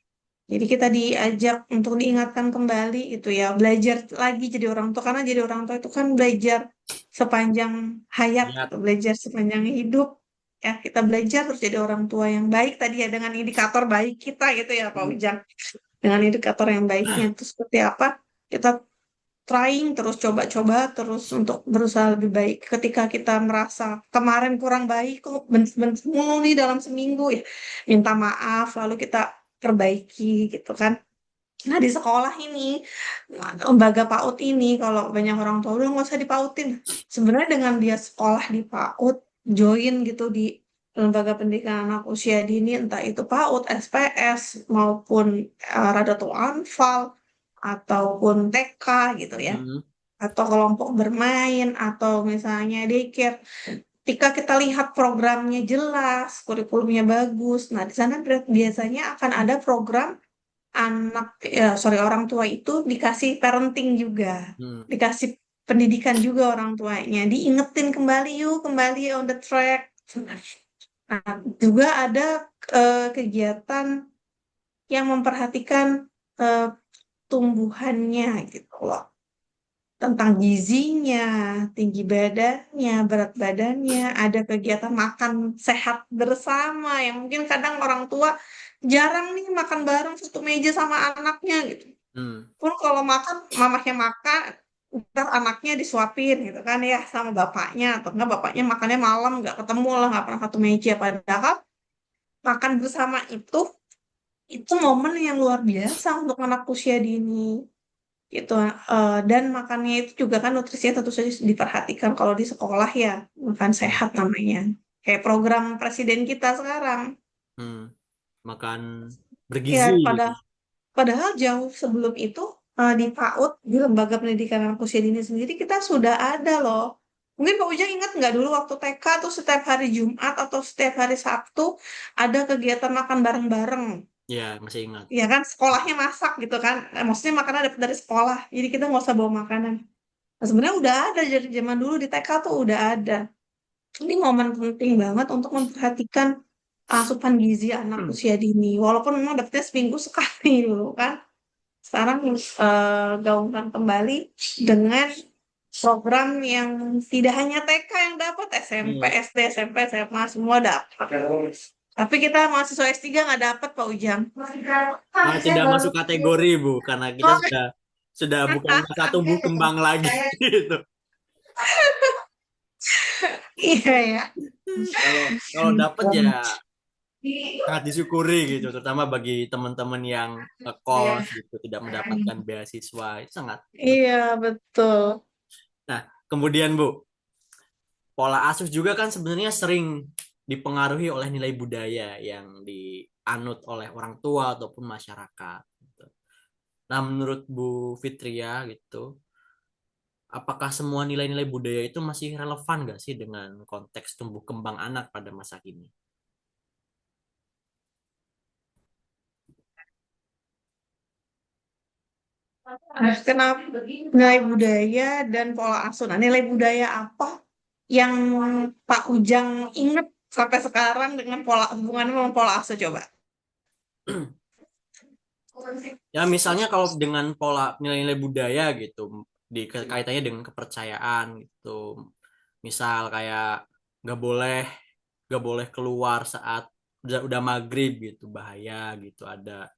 Jadi kita diajak untuk diingatkan kembali itu ya, belajar lagi jadi orang tua karena jadi orang tua itu kan belajar sepanjang hayat, Ya. gitu, belajar sepanjang hidup. Ya, kita belajar terus jadi orang tua yang baik tadi ya dengan indikator baik kita gitu ya Pak Ujang. Dengan indikator yang baiknya itu seperti apa? Kita trying terus coba-coba terus untuk berusaha lebih baik. Ketika kita merasa kemarin kurang baik, kok benci mulu nih dalam seminggu ya, minta maaf lalu kita perbaiki gitu kan. Nah, di sekolah ini, lembaga PAUD ini, kalau banyak orang tua udah nggak usah dipautin. Sebenarnya dengan dia sekolah di PAUD, join gitu di lembaga pendidikan anak usia dini, entah itu PAUD, SPS, maupun Radatul Anfal, ataupun TK gitu ya, Mhm. atau kelompok bermain, atau misalnya daycare. Ketika kita lihat programnya jelas, kurikulumnya bagus, nah di sana biasanya akan ada program anak, ya sorry, orang tua itu dikasih parenting juga, Hmm. dikasih pendidikan juga orang tuanya, diingetin kembali yuk, kembali on the track. Nah, juga ada kegiatan yang memperhatikan eh, tumbuhannya gitu loh, tentang gizinya, tinggi badannya, berat badannya, ada kegiatan makan sehat bersama yang mungkin kadang orang tua jarang nih makan bareng satu meja sama anaknya gitu. Hmm. Pun kalau makan, mamahnya makan, ntar anaknya disuapin gitu kan ya sama bapaknya, atau enggak bapaknya makannya malam nggak ketemu lah, nggak pernah satu meja. Padahal makan bersama itu momen yang luar biasa untuk anak usia dini gitu. Dan makannya itu juga kan nutrisinya tentu saja diperhatikan kalau di sekolah ya, makan Hmm. sehat namanya, kayak program presiden kita sekarang Hmm. Makan ya. bergizi gitu. Padahal jauh sebelum itu, di PAUD, di Lembaga Pendidikan Anak Usia Dini sendiri kita sudah ada loh. Mungkin Pak Ujang ingat nggak dulu waktu TK tuh setiap hari Jumat atau setiap hari Sabtu ada kegiatan makan bareng-bareng. Ya, masih ingat. Ya kan, sekolahnya masak gitu kan. Maksudnya makanan dapat dari sekolah. Jadi kita nggak usah bawa makanan. Nah, sebenarnya udah ada dari zaman dulu di TK tuh udah ada. Ini momen penting banget untuk memperhatikan asupan gizi anak usia dini. Walaupun memang dapetnya seminggu sekali dulu kan. Sekarang gaungkan kembali dengan program yang tidak hanya TK yang dapat, SMP, Hmm. SD, SMP, SMA semua dapat. Tapi kita mahasiswa S3 nggak dapat, Pak Ujang. Tidak masuk kategori Bu, karena kita sudah bukan masa tumbuh kembang lagi gitu. Iya ya. Kalau kalau dapat ya sangat disyukuri gitu, terutama bagi teman-teman yang ngekos gitu tidak mendapatkan beasiswa itu sangat. Iya, betul. Nah, kemudian Bu, pola asuh juga kan sebenarnya sering dipengaruhi oleh nilai budaya yang dianut oleh orang tua ataupun masyarakat, gitu. Nah, menurut Bu Fitria gitu, apakah semua nilai-nilai budaya itu masih relevan nggak sih dengan konteks tumbuh kembang anak pada masa kini? Kenapa nilai budaya dan pola asuh? Nah, nilai budaya apa yang Pak Ujang ingat sampai sekarang dengan pola hubungannya dengan pola asuh coba? Ya, misalnya kalau dengan pola nilai-nilai budaya gitu, kaitannya dengan kepercayaan gitu. Misal kayak nggak boleh nggak boleh keluar saat udah maghrib gitu, bahaya gitu. Ada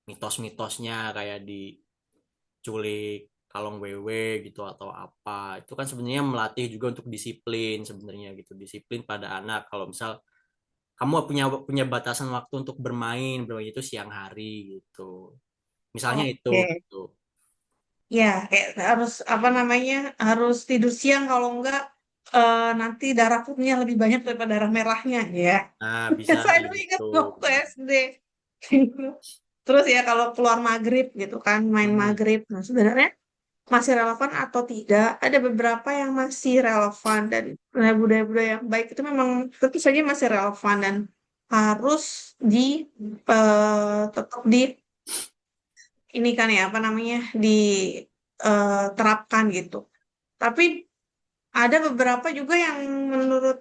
mitos-mitosnya kayak diculik kalong wewe gitu atau apa. Itu kan sebenarnya melatih juga untuk disiplin sebenarnya gitu, disiplin pada anak. Kalau misal kamu punya punya batasan waktu untuk bermain itu siang hari gitu. Misalnya itu Oke. gitu. Ya, kayak harus apa namanya, harus tidur siang kalau enggak nanti darah putihnya lebih banyak daripada darah merahnya ya. Nah, bisa Saya kayak dulu ingat gitu. waktu SD. Terus ya kalau keluar maghrib gitu kan, main Hmm. maghrib. Nah, sebenarnya masih relevan atau tidak? Ada beberapa yang masih relevan, dan budaya-budaya yang baik itu memang tentu saja masih relevan dan harus di tetap di ini kan ya apa namanya, diterapkan gitu. Tapi ada beberapa juga yang menurut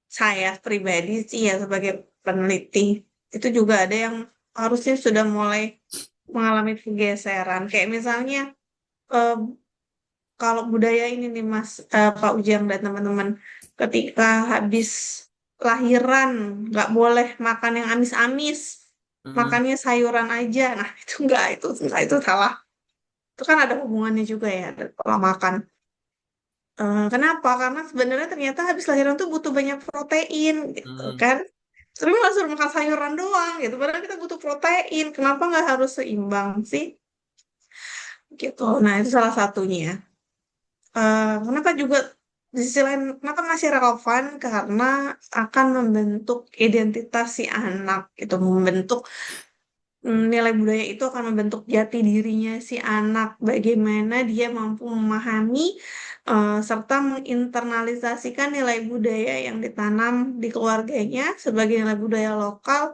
saya pribadi sih ya sebagai peneliti itu juga ada yang harusnya sudah mulai mengalami pergeseran. Kayak misalnya eh, kalau budaya ini nih Mas, Pak Ujang dan teman-teman, ketika habis lahiran nggak boleh makan yang amis-amis, Hmm. makannya sayuran aja. Nah itu enggak, itu salah. Itu kan ada hubungannya juga ya, ada pola makan. Kenapa? Karena sebenarnya ternyata habis lahiran tuh butuh banyak protein gitu Hmm. kan. Tapi malah suruh makan sayuran doang gitu. Padahal kita butuh protein. Kenapa nggak harus seimbang sih? Gitu. Nah itu salah satunya. Kenapa juga di sisi lain, kenapa masih relevan? Karena akan membentuk identitas si anak gitu. Membentuk nilai budaya itu akan membentuk jati dirinya si anak. Bagaimana dia mampu memahami serta menginternalisasikan nilai budaya yang ditanam di keluarganya sebagai nilai budaya lokal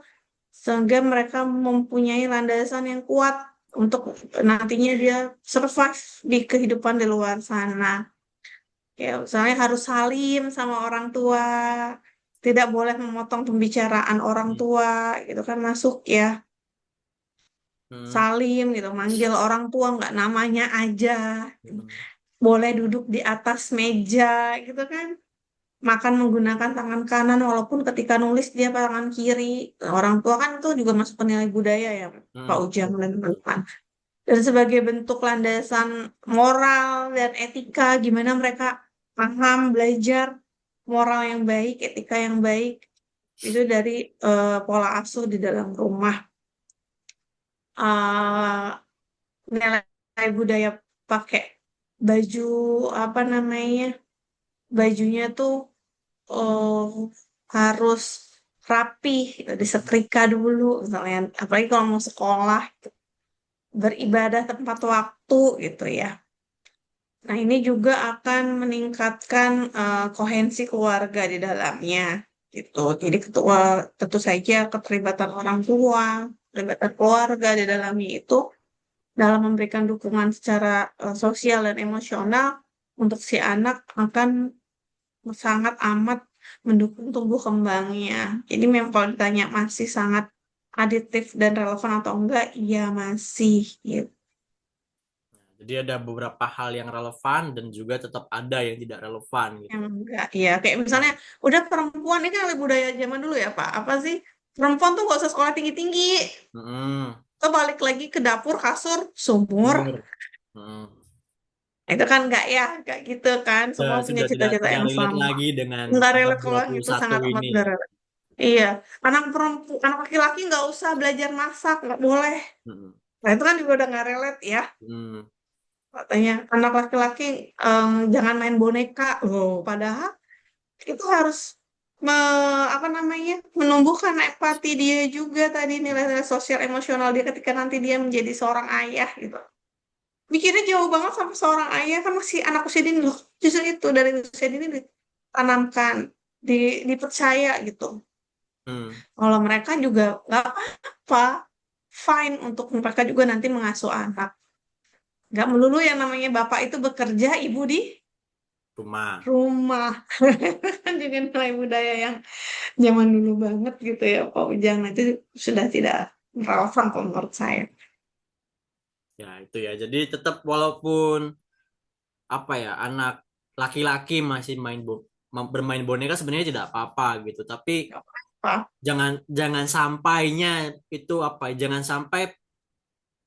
sehingga mereka mempunyai landasan yang kuat untuk nantinya dia survive di kehidupan di luar sana. Ya, misalnya harus salim sama orang tua, tidak boleh memotong pembicaraan orang Hmm. tua, gitu kan masuk ya. Hmm. Salim gitu, manggil orang tua nggak namanya aja, Hmm. boleh duduk di atas meja, gitu kan. Makan menggunakan tangan kanan, walaupun ketika nulis dia tangan kiri. Orang tua kan itu juga masuk ke nilai budaya ya, Pak Hmm. Ujang Betul. dan teman-teman. Dan sebagai bentuk landasan moral dan etika, gimana mereka paham, belajar moral yang baik, etika yang baik, itu dari pola asuh di dalam rumah. Eh, Nilai budaya pakai baju apa namanya, bajunya tuh eh, harus rapi, gitu, disetrika dulu, misalnya, apalagi kalau mau sekolah, beribadah tepat waktu gitu ya. Nah, ini juga akan meningkatkan kohensi keluarga di dalamnya, gitu. Jadi ketua, tentu saja keterlibatan orang tua, keterlibatan keluarga di dalamnya itu dalam memberikan dukungan secara sosial dan emosional untuk si anak akan sangat amat mendukung tumbuh kembangnya. Jadi memang kalau ditanya masih sangat aditif dan relevan atau enggak, iya masih gitu. Jadi ada beberapa hal yang relevan dan juga tetap ada yang tidak relevan gitu. Yang enggak, ya kayak Hmm. misalnya udah perempuan ini kan budaya zaman dulu ya Pak. Apa sih? Perempuan tuh gak usah sekolah tinggi-tinggi. Hmm. Kita balik lagi ke dapur, kasur, sumur. Umur. Hmm. Itu kan enggak ya, enggak gitu kan. Semua punya Sudah tidak cita-cita tidak yang relate sama. lagi dengan Enggak abad relate dua kalau puluh itu satu sangat amat ini. enggak relate. Iya, anak perempuan, anak laki-laki nggak usah belajar masak, nggak boleh. Hmm. Nah, itu kan juga udah nggak relate ya. Hmm. Katanya anak laki-laki jangan main boneka. Loh, padahal itu harus apa namanya, menumbuhkan empati dia juga tadi, nilai-nilai sosial emosional dia ketika nanti dia menjadi seorang ayah gitu. Mikirnya jauh banget sampai seorang ayah kan masih anak usia dini loh. Justru itu dari usia dini ditanamkan, dipercaya gitu. Hmm. Kalau mereka juga nggak apa-apa, fine untuk mereka juga nanti mengasuh anak. Nggak melulu yang namanya bapak itu bekerja, ibu di Rumah. rumah. Kan juga nilai budaya yang zaman dulu banget gitu ya, Pak Ujang. Nah, itu sudah tidak relevan kalau menurut saya. Ya itu ya. Jadi tetap walaupun apa ya anak laki-laki masih bermain boneka sebenarnya tidak apa-apa gitu. Tapi Nggak apa-apa. jangan jangan sampainya itu apa? Jangan sampai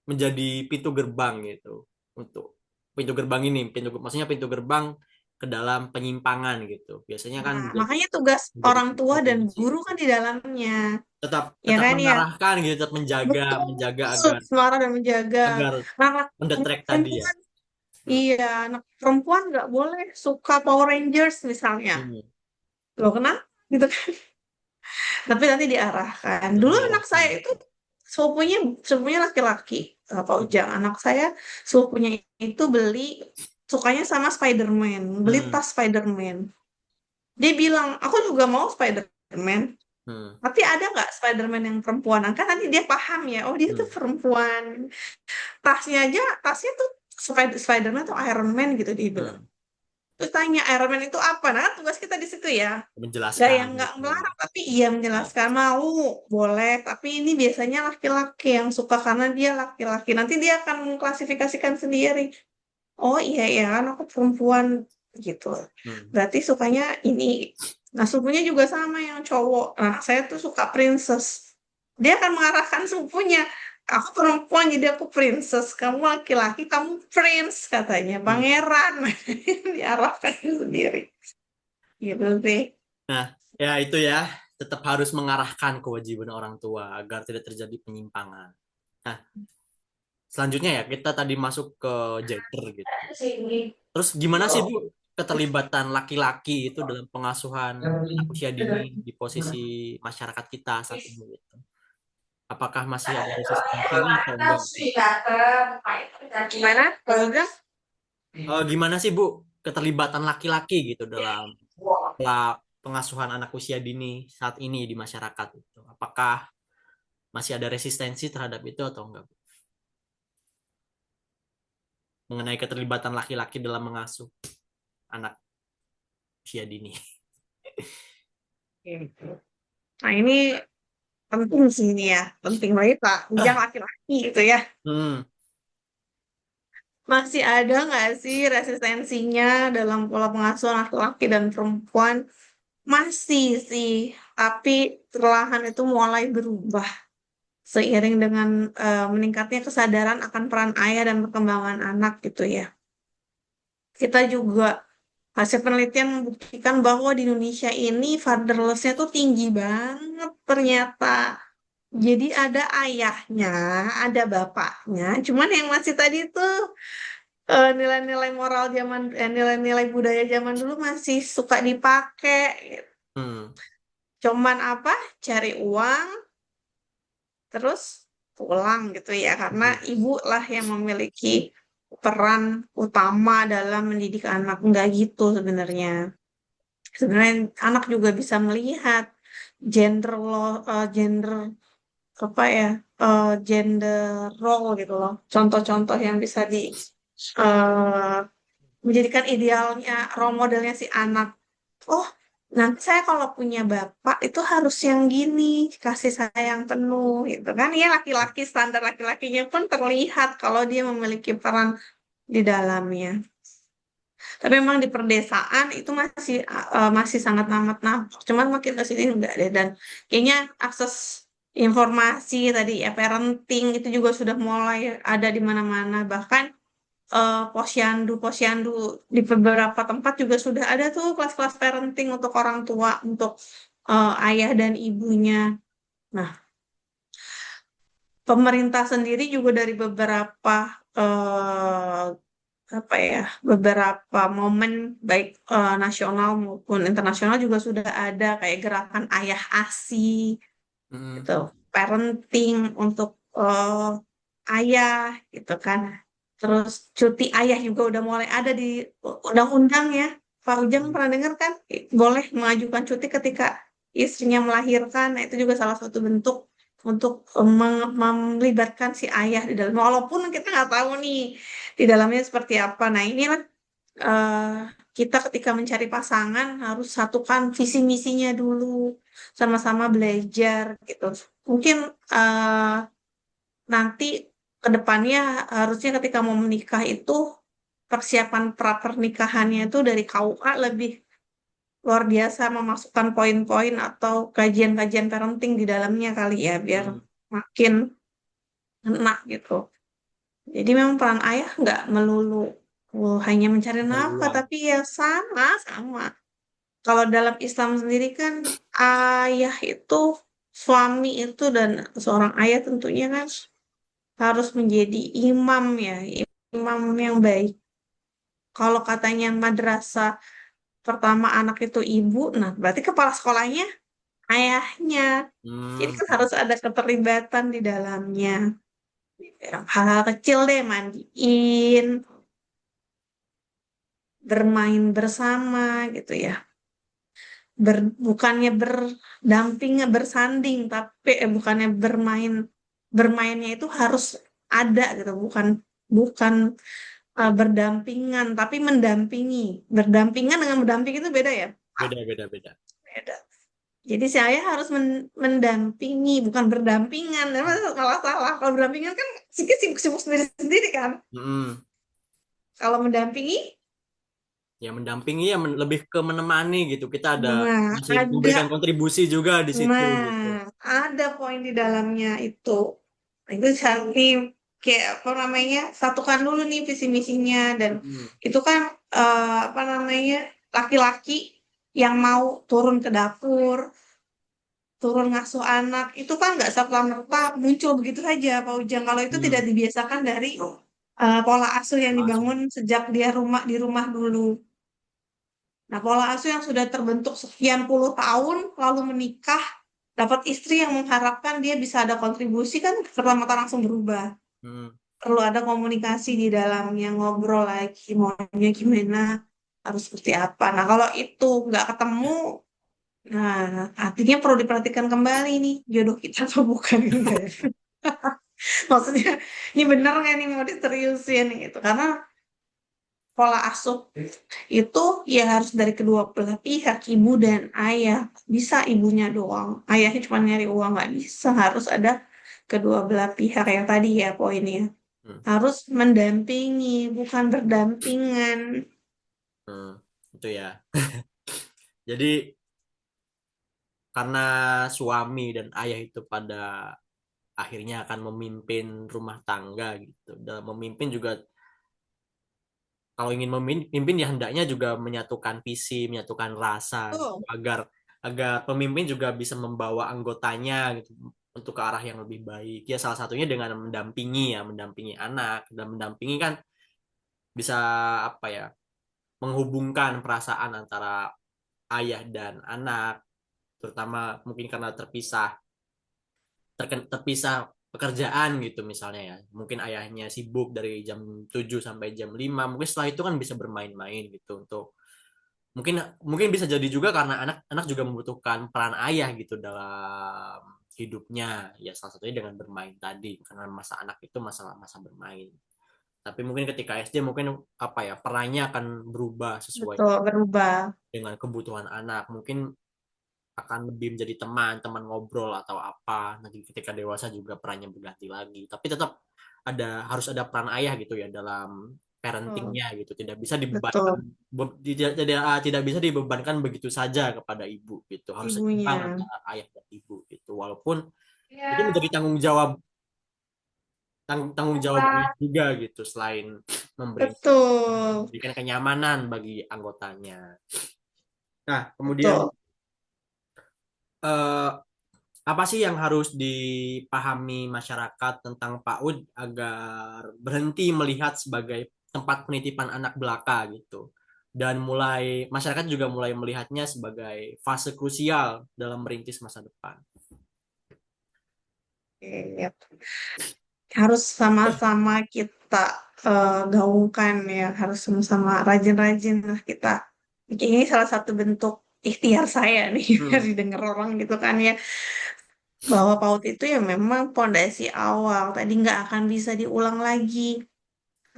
menjadi pintu gerbang gitu untuk pintu gerbang ini. Maksudnya pintu gerbang ke dalam penyimpangan gitu. Biasanya kan Nah, makanya tugas menjadi orang tua dan potensi guru gitu. kan di dalamnya. Tetap Ya tetap kan ya? mengarahkan gitu, tetap menjaga Betul. menjaga agar Semarah dan menjaga. agar Anak mendetrek tadi ya. perempuan, Hmm. iya, anak perempuan nggak boleh suka Power Rangers misalnya. Hmm. Loh, kenapa? Gitu kan. Tapi nanti diarahkan. Tetap Dulu anak diarahkan saya itu gitu. sepupunya sepupunya laki-laki. Pak Hmm. Ujang, anak saya sepupunya itu beli, sukanya sama Spider-Man, beli Hmm. tas Spider-Man. Dia bilang, aku juga mau Spider-Man. Hmm. Tapi ada nggak Spider-Man yang perempuan? Nah, kan nanti dia paham ya, oh dia tuh Hmm. perempuan. Tasnya aja, tasnya tuh Spider-Man atau Iron Man gitu dia bilang. Hmm. Terus tanya Iron Man itu apa? Nah, kan tugas kita di situ ya. Gak Menjelaskan yang nggak gitu. melarang, tapi iya menjelaskan mau, boleh. Tapi ini biasanya laki-laki yang suka karena dia laki-laki. Nanti dia akan mengklasifikasikan sendiri. Oh iya ya kan aku perempuan gitu. Hmm. Berarti sukanya ini. Nah, sepupunya juga sama yang cowok. Nah, saya tuh suka princess. Dia akan mengarahkan sepupunya. Aku perempuan jadi aku princess. Kamu laki-laki, kamu prince katanya. Hmm. Pangeran. Diarahkan sendiri. Gitu sih. Nah, ya itu ya, tetap harus mengarahkan kewajiban orang tua agar tidak terjadi penyimpangan. Nah, selanjutnya ya kita tadi masuk ke gender gitu. Terus gimana sih Bu keterlibatan laki-laki itu dalam pengasuhan anak usia dini di posisi masyarakat kita saat ini gitu? Apakah masih ada resistensinya atau enggak? Gimana? Kalau enggak, Gimana sih Bu keterlibatan laki-laki gitu dalam pengasuhan anak usia dini saat ini di masyarakat itu? Apakah Masih ada resistensi terhadap itu atau enggak, Bu? Mengenai keterlibatan laki-laki dalam mengasuh anak usia dini. Gitu. Nah, ini penting sih ini ya, penting banget Pak. Ujang laki-laki gitu ya. Hmm, Masih ada nggak sih resistensinya dalam pola pengasuhan laki-laki dan perempuan? Masih sih, tapi perlahan itu mulai berubah seiring dengan meningkatnya kesadaran akan peran ayah dan perkembangan anak gitu ya. Kita juga hasil penelitian membuktikan bahwa di Indonesia ini fatherlessnya tuh tinggi banget ternyata. Jadi ada ayahnya, ada bapaknya, cuman yang masih tadi tuh nilai-nilai moral zaman, nilai-nilai budaya zaman dulu masih suka dipakai. hmm, Cuman apa? Cari uang, terus pulang gitu ya, karena hmm, ibu lah yang memiliki peran utama dalam mendidik anak. Enggak gitu sebenarnya. Sebenarnya anak juga bisa melihat gender apa ya, gender role gitu loh. Contoh-contoh yang bisa di eh, menjadikan idealnya role modelnya si anak. Oh, nanti saya kalau punya bapak itu harus yang gini, kasih sayang penuh gitu kan. Ya laki-laki, standar laki-lakinya pun terlihat kalau dia memiliki peran di dalamnya. Tapi memang di perdesaan itu masih sangat amat nampak. Cuman makin ke sini enggak deh, dan kayaknya akses informasi tadi ya parenting itu juga sudah mulai ada di mana-mana. Bahkan posyandu di beberapa tempat juga sudah ada tuh kelas-kelas parenting untuk orang tua, untuk ayah dan ibunya. Nah, pemerintah sendiri juga dari beberapa eh, apa ya, beberapa momen baik nasional maupun internasional juga sudah ada kayak gerakan ayah ASI hmm, gitu, parenting untuk ayah gitu kan. Terus cuti ayah juga udah mulai ada di undang-undang ya. Pak Ujang hmm. pernah dengar kan? Boleh mengajukan cuti ketika istrinya melahirkan. Nah, itu juga salah satu bentuk untuk melibatkan si ayah di dalam. Walaupun kita nggak tahu nih di dalamnya seperti apa. Nah, inilah eh, kita ketika mencari pasangan harus satukan visi misinya dulu, sama-sama belajar gitu. Mungkin eh, nanti ke depannya harusnya ketika mau menikah itu persiapan pra pernikahannya itu dari KUA lebih luar biasa, memasukkan poin-poin atau kajian-kajian parenting di dalamnya kali ya, biar Hmm. makin enak gitu. Jadi memang peran ayah nggak melulu hanya mencari Dari nafkah, uang. tapi ya sama. Kalau dalam Islam sendiri kan ayah itu, suami itu dan seorang ayah tentunya kan harus menjadi imam ya, imam yang baik. Kalau katanya madrasah pertama anak itu ibu, nah berarti kepala sekolahnya ayahnya. Jadi Hmm, kan harus ada keterlibatan di dalamnya. Hal-hal kecil deh, mandiin, bermain bersama gitu ya. Bukannya berdamping, bersanding, tapi bukannya bermainnya itu harus ada gitu, bukan bukan berdampingan, tapi mendampingi. Berdampingan dengan mendamping itu beda ya? beda, beda, beda. Beda. Jadi saya harus mendampingi, bukan berdampingan. Malah salah. Kalau berdampingan kan sibuk-sibuk sendiri-sendiri kan. Hmm. Kalau mendampingi, Ya mendampingi ya lebih ke menemani gitu. Kita ada nah masih ada, memberikan kontribusi juga di situ gitu. ada poin di dalamnya itu. Nah, itu cari kayak apa namanya, satukan dulu nih visi misinya, dan Hmm. itu kan apa namanya, laki-laki yang mau turun ke dapur, turun ngasuh anak itu kan nggak serta-merta muncul begitu saja Pak Ujang, kalau itu tidak Hmm. dibiasakan dari pola asuh yang Langsung. dibangun sejak dia di rumah dulu. Nah, pola asuh yang sudah terbentuk sekian puluh tahun lalu menikah, dapat istri yang mengharapkan dia bisa ada kontribusi, kan serta-merta langsung berubah. Hmm. Perlu ada komunikasi di dalamnya, ngobrol lagi maunya gimana, harus seperti apa. Nah, kalau itu nggak ketemu, Nah, artinya perlu diperhatikan kembali nih, jodoh kita atau bukan gitu ya. Maksudnya, ini bener nggak nih mau diseriusin gitu? Karena pola asuh itu ya harus dari kedua belah pihak, ibu dan ayah. Bisa ibunya doang, ayahnya cuma nyari uang, nggak bisa. Harus ada kedua belah pihak yang tadi ya poinnya. Hmm, Harus mendampingi, bukan berdampingan. hmm, itu ya. Jadi karena suami dan ayah itu pada akhirnya akan memimpin rumah tangga gitu. Dalam memimpin juga kalau ingin memimpin ya hendaknya juga menyatukan visi, menyatukan rasa gitu, Tuh, agar agar pemimpin juga bisa membawa anggotanya gitu untuk ke arah yang lebih baik. Ya salah satunya dengan mendampingi ya, mendampingi anak dan mendampingi kan bisa apa ya, menghubungkan perasaan antara ayah dan anak, terutama mungkin karena terpisah pekerjaan gitu misalnya ya. Mungkin ayahnya sibuk dari jam 7 sampai jam 5, mungkin setelah itu kan bisa bermain-main gitu untuk mungkin mungkin bisa jadi juga karena anak-anak juga membutuhkan peran ayah gitu dalam hidupnya. Ya salah satunya dengan bermain tadi karena masa anak itu masalah masa bermain. Tapi mungkin ketika SD mungkin apa ya, perannya akan berubah sesuai betul, berubah. dengan kebutuhan anak. Mungkin akan lebih menjadi teman ngobrol atau apa. Nanti ketika dewasa juga perannya berganti lagi. Tapi tetap harus ada peran ayah gitu ya dalam Betul, parentingnya gitu. Tidak bisa dibebankan betul. tidak bisa dibebankan begitu saja kepada ibu gitu. Harus Ibunya. seimbang antara ayah dan ibu gitu. Walaupun itu menjadi Ya, tanggung jawab ayah juga gitu selain betul, memberikan kenyamanan bagi anggotanya. Nah, kemudian betul. eh, apa sih yang harus dipahami masyarakat tentang PAUD agar berhenti melihat sebagai tempat penitipan anak belaka gitu? Dan masyarakat juga mulai melihatnya sebagai fase krusial dalam merintis masa depan. Iya. Harus sama-sama kita gaungkan ya, harus sama-sama rajin-rajin lah kita. Ini salah satu bentuk ikhtiar saya nih, biar Hmm, didengar orang gitu kan ya, bahwa PAUD itu ya memang pondasi awal, tadi nggak akan bisa diulang lagi.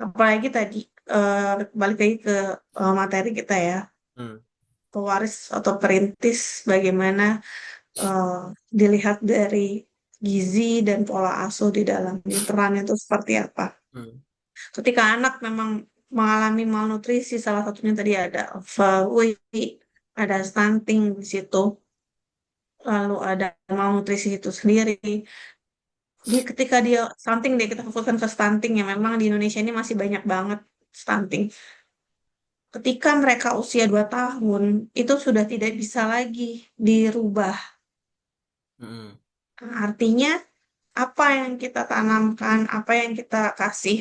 Apalagi tadi eh, balik lagi ke materi kita ya, hmm, pewaris atau perintis bagaimana eh, dilihat dari gizi dan pola asuh di dalamnya, perannya itu seperti apa. hmm, Ketika anak memang mengalami malnutrisi, salah satunya tadi ada overweight, ada stunting di situ, lalu ada malnutrisi itu sendiri. Dia ketika dia stunting, dia kita fokuskan ke stunting ya, memang di Indonesia ini masih banyak banget stunting. Ketika mereka usia 2 tahun, itu sudah tidak bisa lagi dirubah. hmm, Artinya apa yang kita tanamkan, apa yang kita kasih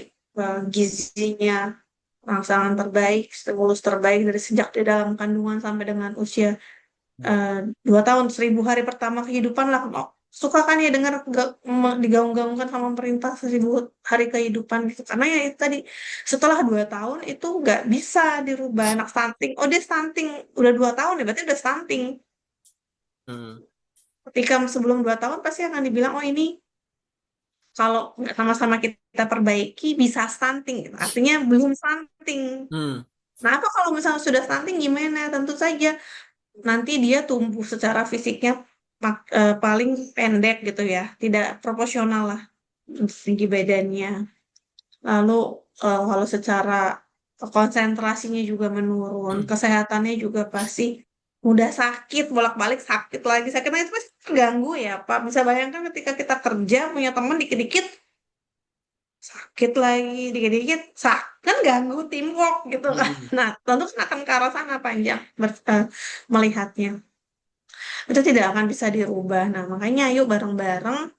gizinya, rangsangan terbaik, stimulus terbaik dari sejak di dalam kandungan sampai dengan usia hmm, eh, 2 tahun, 1.000 hari pertama kehidupan lah. Oh, suka kan ya dengar digaung-gaungkan sama pemerintah 1.000 hari kehidupan gitu. Karena ya itu tadi setelah 2 tahun itu nggak bisa dirubah anak stunting. Oh dia stunting udah 2 tahun ya berarti udah stunting. hmm, Ketika sebelum 2 tahun pasti akan dibilang oh ini kalau nggak sama-sama kita perbaiki bisa stunting gitu. Artinya belum stunting. hmm, Nah, apa kalau misalnya sudah stunting gimana? Tentu saja nanti dia tumbuh secara fisiknya paling pendek gitu ya, tidak proporsional lah tinggi badannya. Lalu kalau secara konsentrasinya juga menurun, hmm, kesehatannya juga pasti mudah sakit, bolak-balik sakit lagi. Sakitnya itu pasti terganggu ya, Pak. Bisa bayangkan ketika kita kerja punya teman dikit-dikit sakit lagi, dikit-dikit kan ganggu teamwork gitu kan. hmm, Nah, tentu kan akan ke arah sana panjang melihatnya. Itu tidak akan bisa dirubah. Nah, makanya ayo bareng-bareng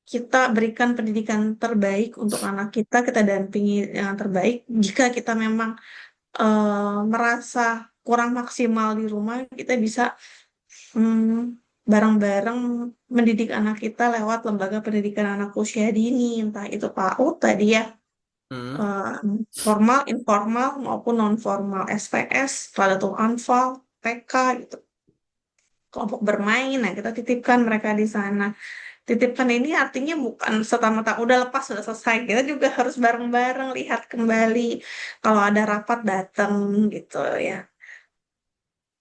kita berikan pendidikan terbaik untuk anak kita dampingi yang terbaik. Jika kita memang merasa kurang maksimal di rumah, kita bisa bareng-bareng mendidik anak kita lewat lembaga pendidikan anak usia dini, entah itu PAUD tadi ya, hmm. eh, formal, informal maupun non formal, SPS, Radatul Anfal, TK gitu. kelompok bermain. Nah, kita titipkan mereka di sana. Titipkan ini artinya bukan serta-merta udah lepas sudah selesai. Kita juga harus bareng-bareng lihat kembali. Kalau ada rapat datang gitu ya.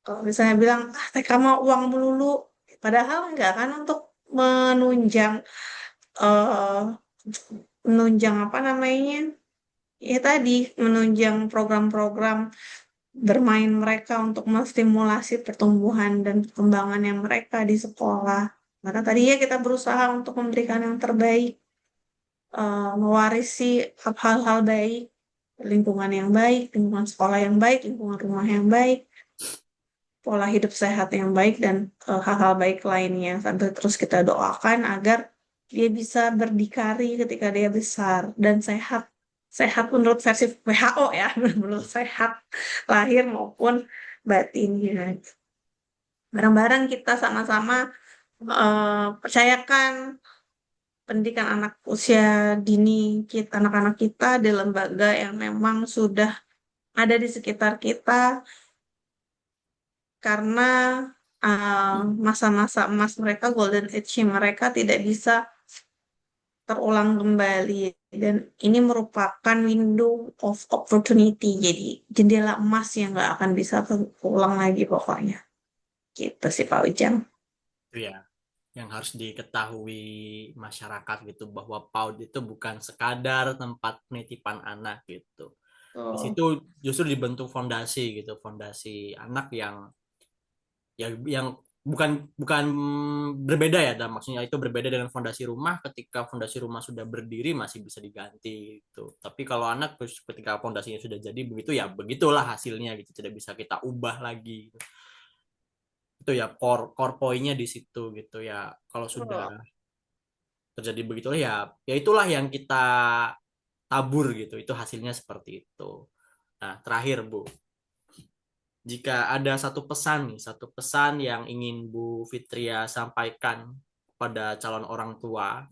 Kalau misalnya bilang, ah TK mau uang melulu. Padahal enggak kan untuk menunjang eh menunjang apa namanya? Ya tadi menunjang program-program bermain mereka untuk menstimulasi pertumbuhan dan perkembangannya mereka di sekolah. Maka tadinya kita berusaha untuk memberikan yang terbaik, mewarisi hal-hal baik, lingkungan yang baik, lingkungan sekolah yang baik, lingkungan rumah yang baik, pola hidup sehat yang baik, dan hal-hal baik lainnya. Sambil terus kita doakan agar dia bisa berdikari ketika dia besar dan sehat. Sehat menurut versi WHO ya, menurut sehat lahir maupun batinnya. Bareng-bareng kita sama-sama percayakan pendidikan anak usia dini kita, anak-anak kita di lembaga yang memang sudah ada di sekitar kita karena masa-masa emas mereka, golden age mereka tidak bisa terulang kembali dan ini merupakan window of opportunity, jadi jendela emas yang nggak akan bisa terulang lagi pokoknya gitu sih Pak Ujang. Itu ya yang harus diketahui masyarakat gitu bahwa PAUD itu bukan sekadar tempat penitipan anak gitu. Di Oh, situ justru dibentuk fondasi gitu, fondasi anak yang bukan bukan berbeda ya, dan maksudnya itu berbeda dengan fondasi rumah. Ketika fondasi rumah sudah berdiri masih bisa diganti gitu, tapi kalau anak ketika fondasinya sudah jadi begitu ya begitulah hasilnya gitu, tidak bisa kita ubah lagi. Itu ya core poinnya di situ gitu ya. Kalau sudah oh. terjadi begitulah ya, ya itulah yang kita tabur gitu, itu hasilnya seperti itu. Nah terakhir Bu, jika ada satu pesan nih, satu pesan yang ingin Bu Fitria sampaikan pada calon orang tua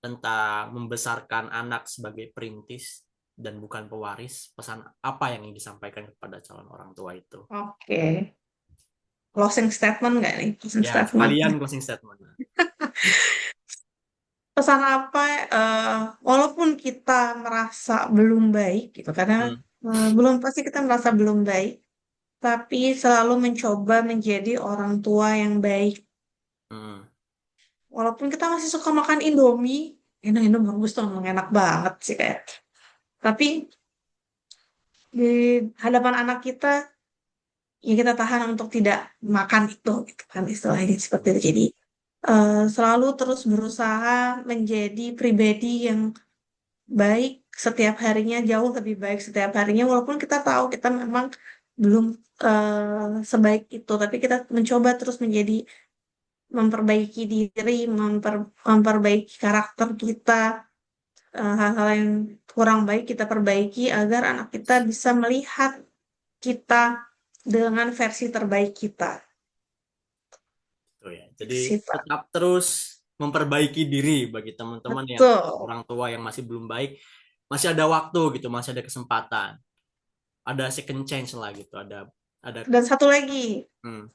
tentang membesarkan anak sebagai perintis dan bukan pewaris, pesan apa yang ingin disampaikan kepada calon orang tua itu? Oke, closing statement nggak nih? Closing Ya, statement. sekalian closing statement. Pesan apa? eh, Walaupun kita merasa belum baik, gitu, karena Hmm, belum pasti kita merasa belum baik, tapi selalu mencoba menjadi orang tua yang baik. hmm, Walaupun kita masih suka makan Indomie, Indomie bagus tuh, emang enak banget sih kayak. Tapi di hadapan anak kita, ya kita tahan untuk tidak makan itu, gitu kan istilahnya seperti itu. Jadi selalu terus berusaha menjadi pribadi yang baik setiap harinya, jauh lebih baik setiap harinya, walaupun kita tahu kita memang belum sebaik itu, tapi kita mencoba terus menjadi memperbaiki diri, memperbaiki karakter kita, hal-hal yang kurang baik kita perbaiki agar anak kita bisa melihat kita dengan versi terbaik kita. itu ya. Itu Jadi sih, Pak. tetap terus memperbaiki diri bagi teman-teman yang Betul. orang tua yang masih belum baik, masih ada waktu gitu, masih ada kesempatan, ada second chance lah gitu, ada Dan satu lagi, hmm,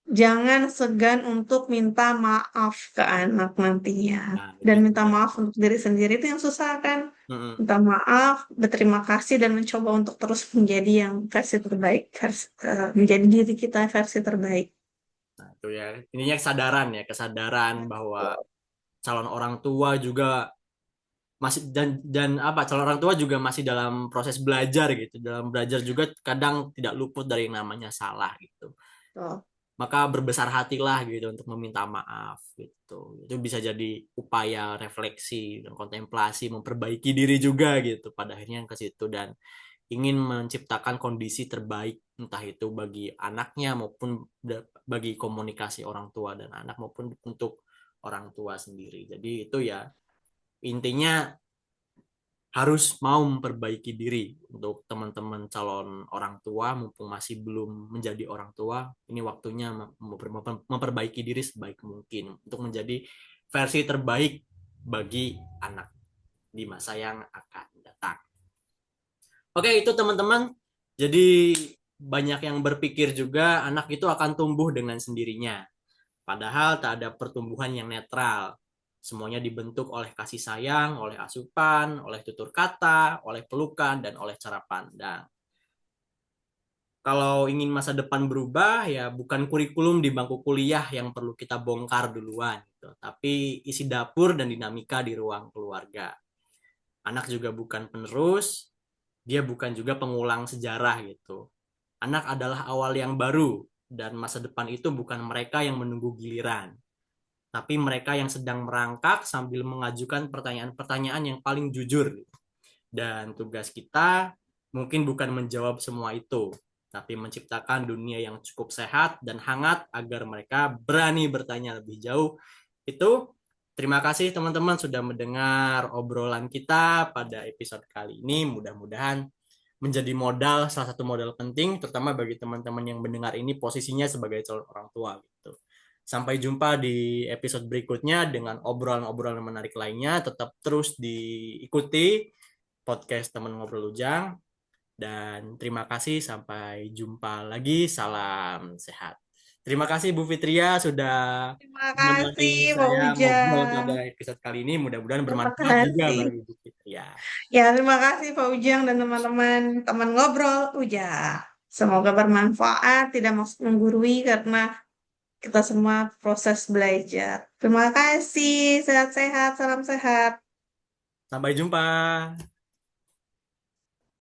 jangan segan untuk minta maaf ke anak nantinya. nah itu Dan minta juga. maaf untuk diri sendiri itu yang susah kan. Mm-mm. Minta maaf, berterima kasih, dan mencoba untuk terus menjadi yang versi terbaik, menjadi diri kita versi terbaik. Nah, itu ya. Ininya kesadaran ya, kesadaran bahwa calon orang tua juga masih dan apa calon orang tua juga masih dalam proses belajar gitu. Dalam belajar juga kadang tidak luput dari yang namanya salah gitu. Betul. Maka berbesar hatilah gitu untuk meminta maaf gitu. Itu bisa jadi upaya refleksi dan kontemplasi, memperbaiki diri juga gitu pada akhirnya ke situ, dan ingin menciptakan kondisi terbaik entah itu bagi anaknya maupun bagi komunikasi orang tua dan anak maupun untuk orang tua sendiri. Jadi itu ya intinya harus mau memperbaiki diri untuk teman-teman calon orang tua mumpung masih belum menjadi orang tua. Ini waktunya memperbaiki diri sebaik mungkin untuk menjadi versi terbaik bagi anak di masa yang akan datang. Oke, itu teman-teman. Jadi banyak yang berpikir juga anak itu akan tumbuh dengan sendirinya. Padahal tak ada pertumbuhan yang netral. Semuanya dibentuk oleh kasih sayang, oleh asupan, oleh tutur kata, oleh pelukan, dan oleh cara pandang. Kalau ingin masa depan berubah, ya bukan kurikulum di bangku kuliah yang perlu kita bongkar duluan, gitu. Tapi isi dapur dan dinamika di ruang keluarga. Anak juga bukan penerus, dia bukan juga pengulang sejarah gitu. Anak adalah awal yang baru, dan masa depan itu bukan mereka yang menunggu giliran, tapi mereka yang sedang merangkak sambil mengajukan pertanyaan-pertanyaan yang paling jujur. Dan tugas kita mungkin bukan menjawab semua itu, tapi menciptakan dunia yang cukup sehat dan hangat agar mereka berani bertanya lebih jauh. Itu terima kasih teman-teman sudah mendengar obrolan kita pada episode kali ini. Mudah-mudahan menjadi modal, salah satu modal penting terutama bagi teman-teman yang mendengar ini posisinya sebagai calon orang tua gitu. Sampai jumpa di episode berikutnya dengan obrolan-obrolan menarik lainnya. Tetap terus diikuti podcast teman ngobrol Ujang dan terima kasih sampai jumpa lagi. Salam sehat. Terima kasih Bu Fitria sudah Terima menemani kasih, Pak saya ngobrol Ujang. pada episode kali ini. Mudah-mudahan Terima bermanfaat juga kasih. bagi Bu Fitria. Ya, terima kasih Pak Ujang dan teman-teman teman ngobrol Ujang. Semoga bermanfaat, tidak maksud menggurui karena kita semua proses belajar. Terima kasih, sehat-sehat, salam sehat. Sampai jumpa.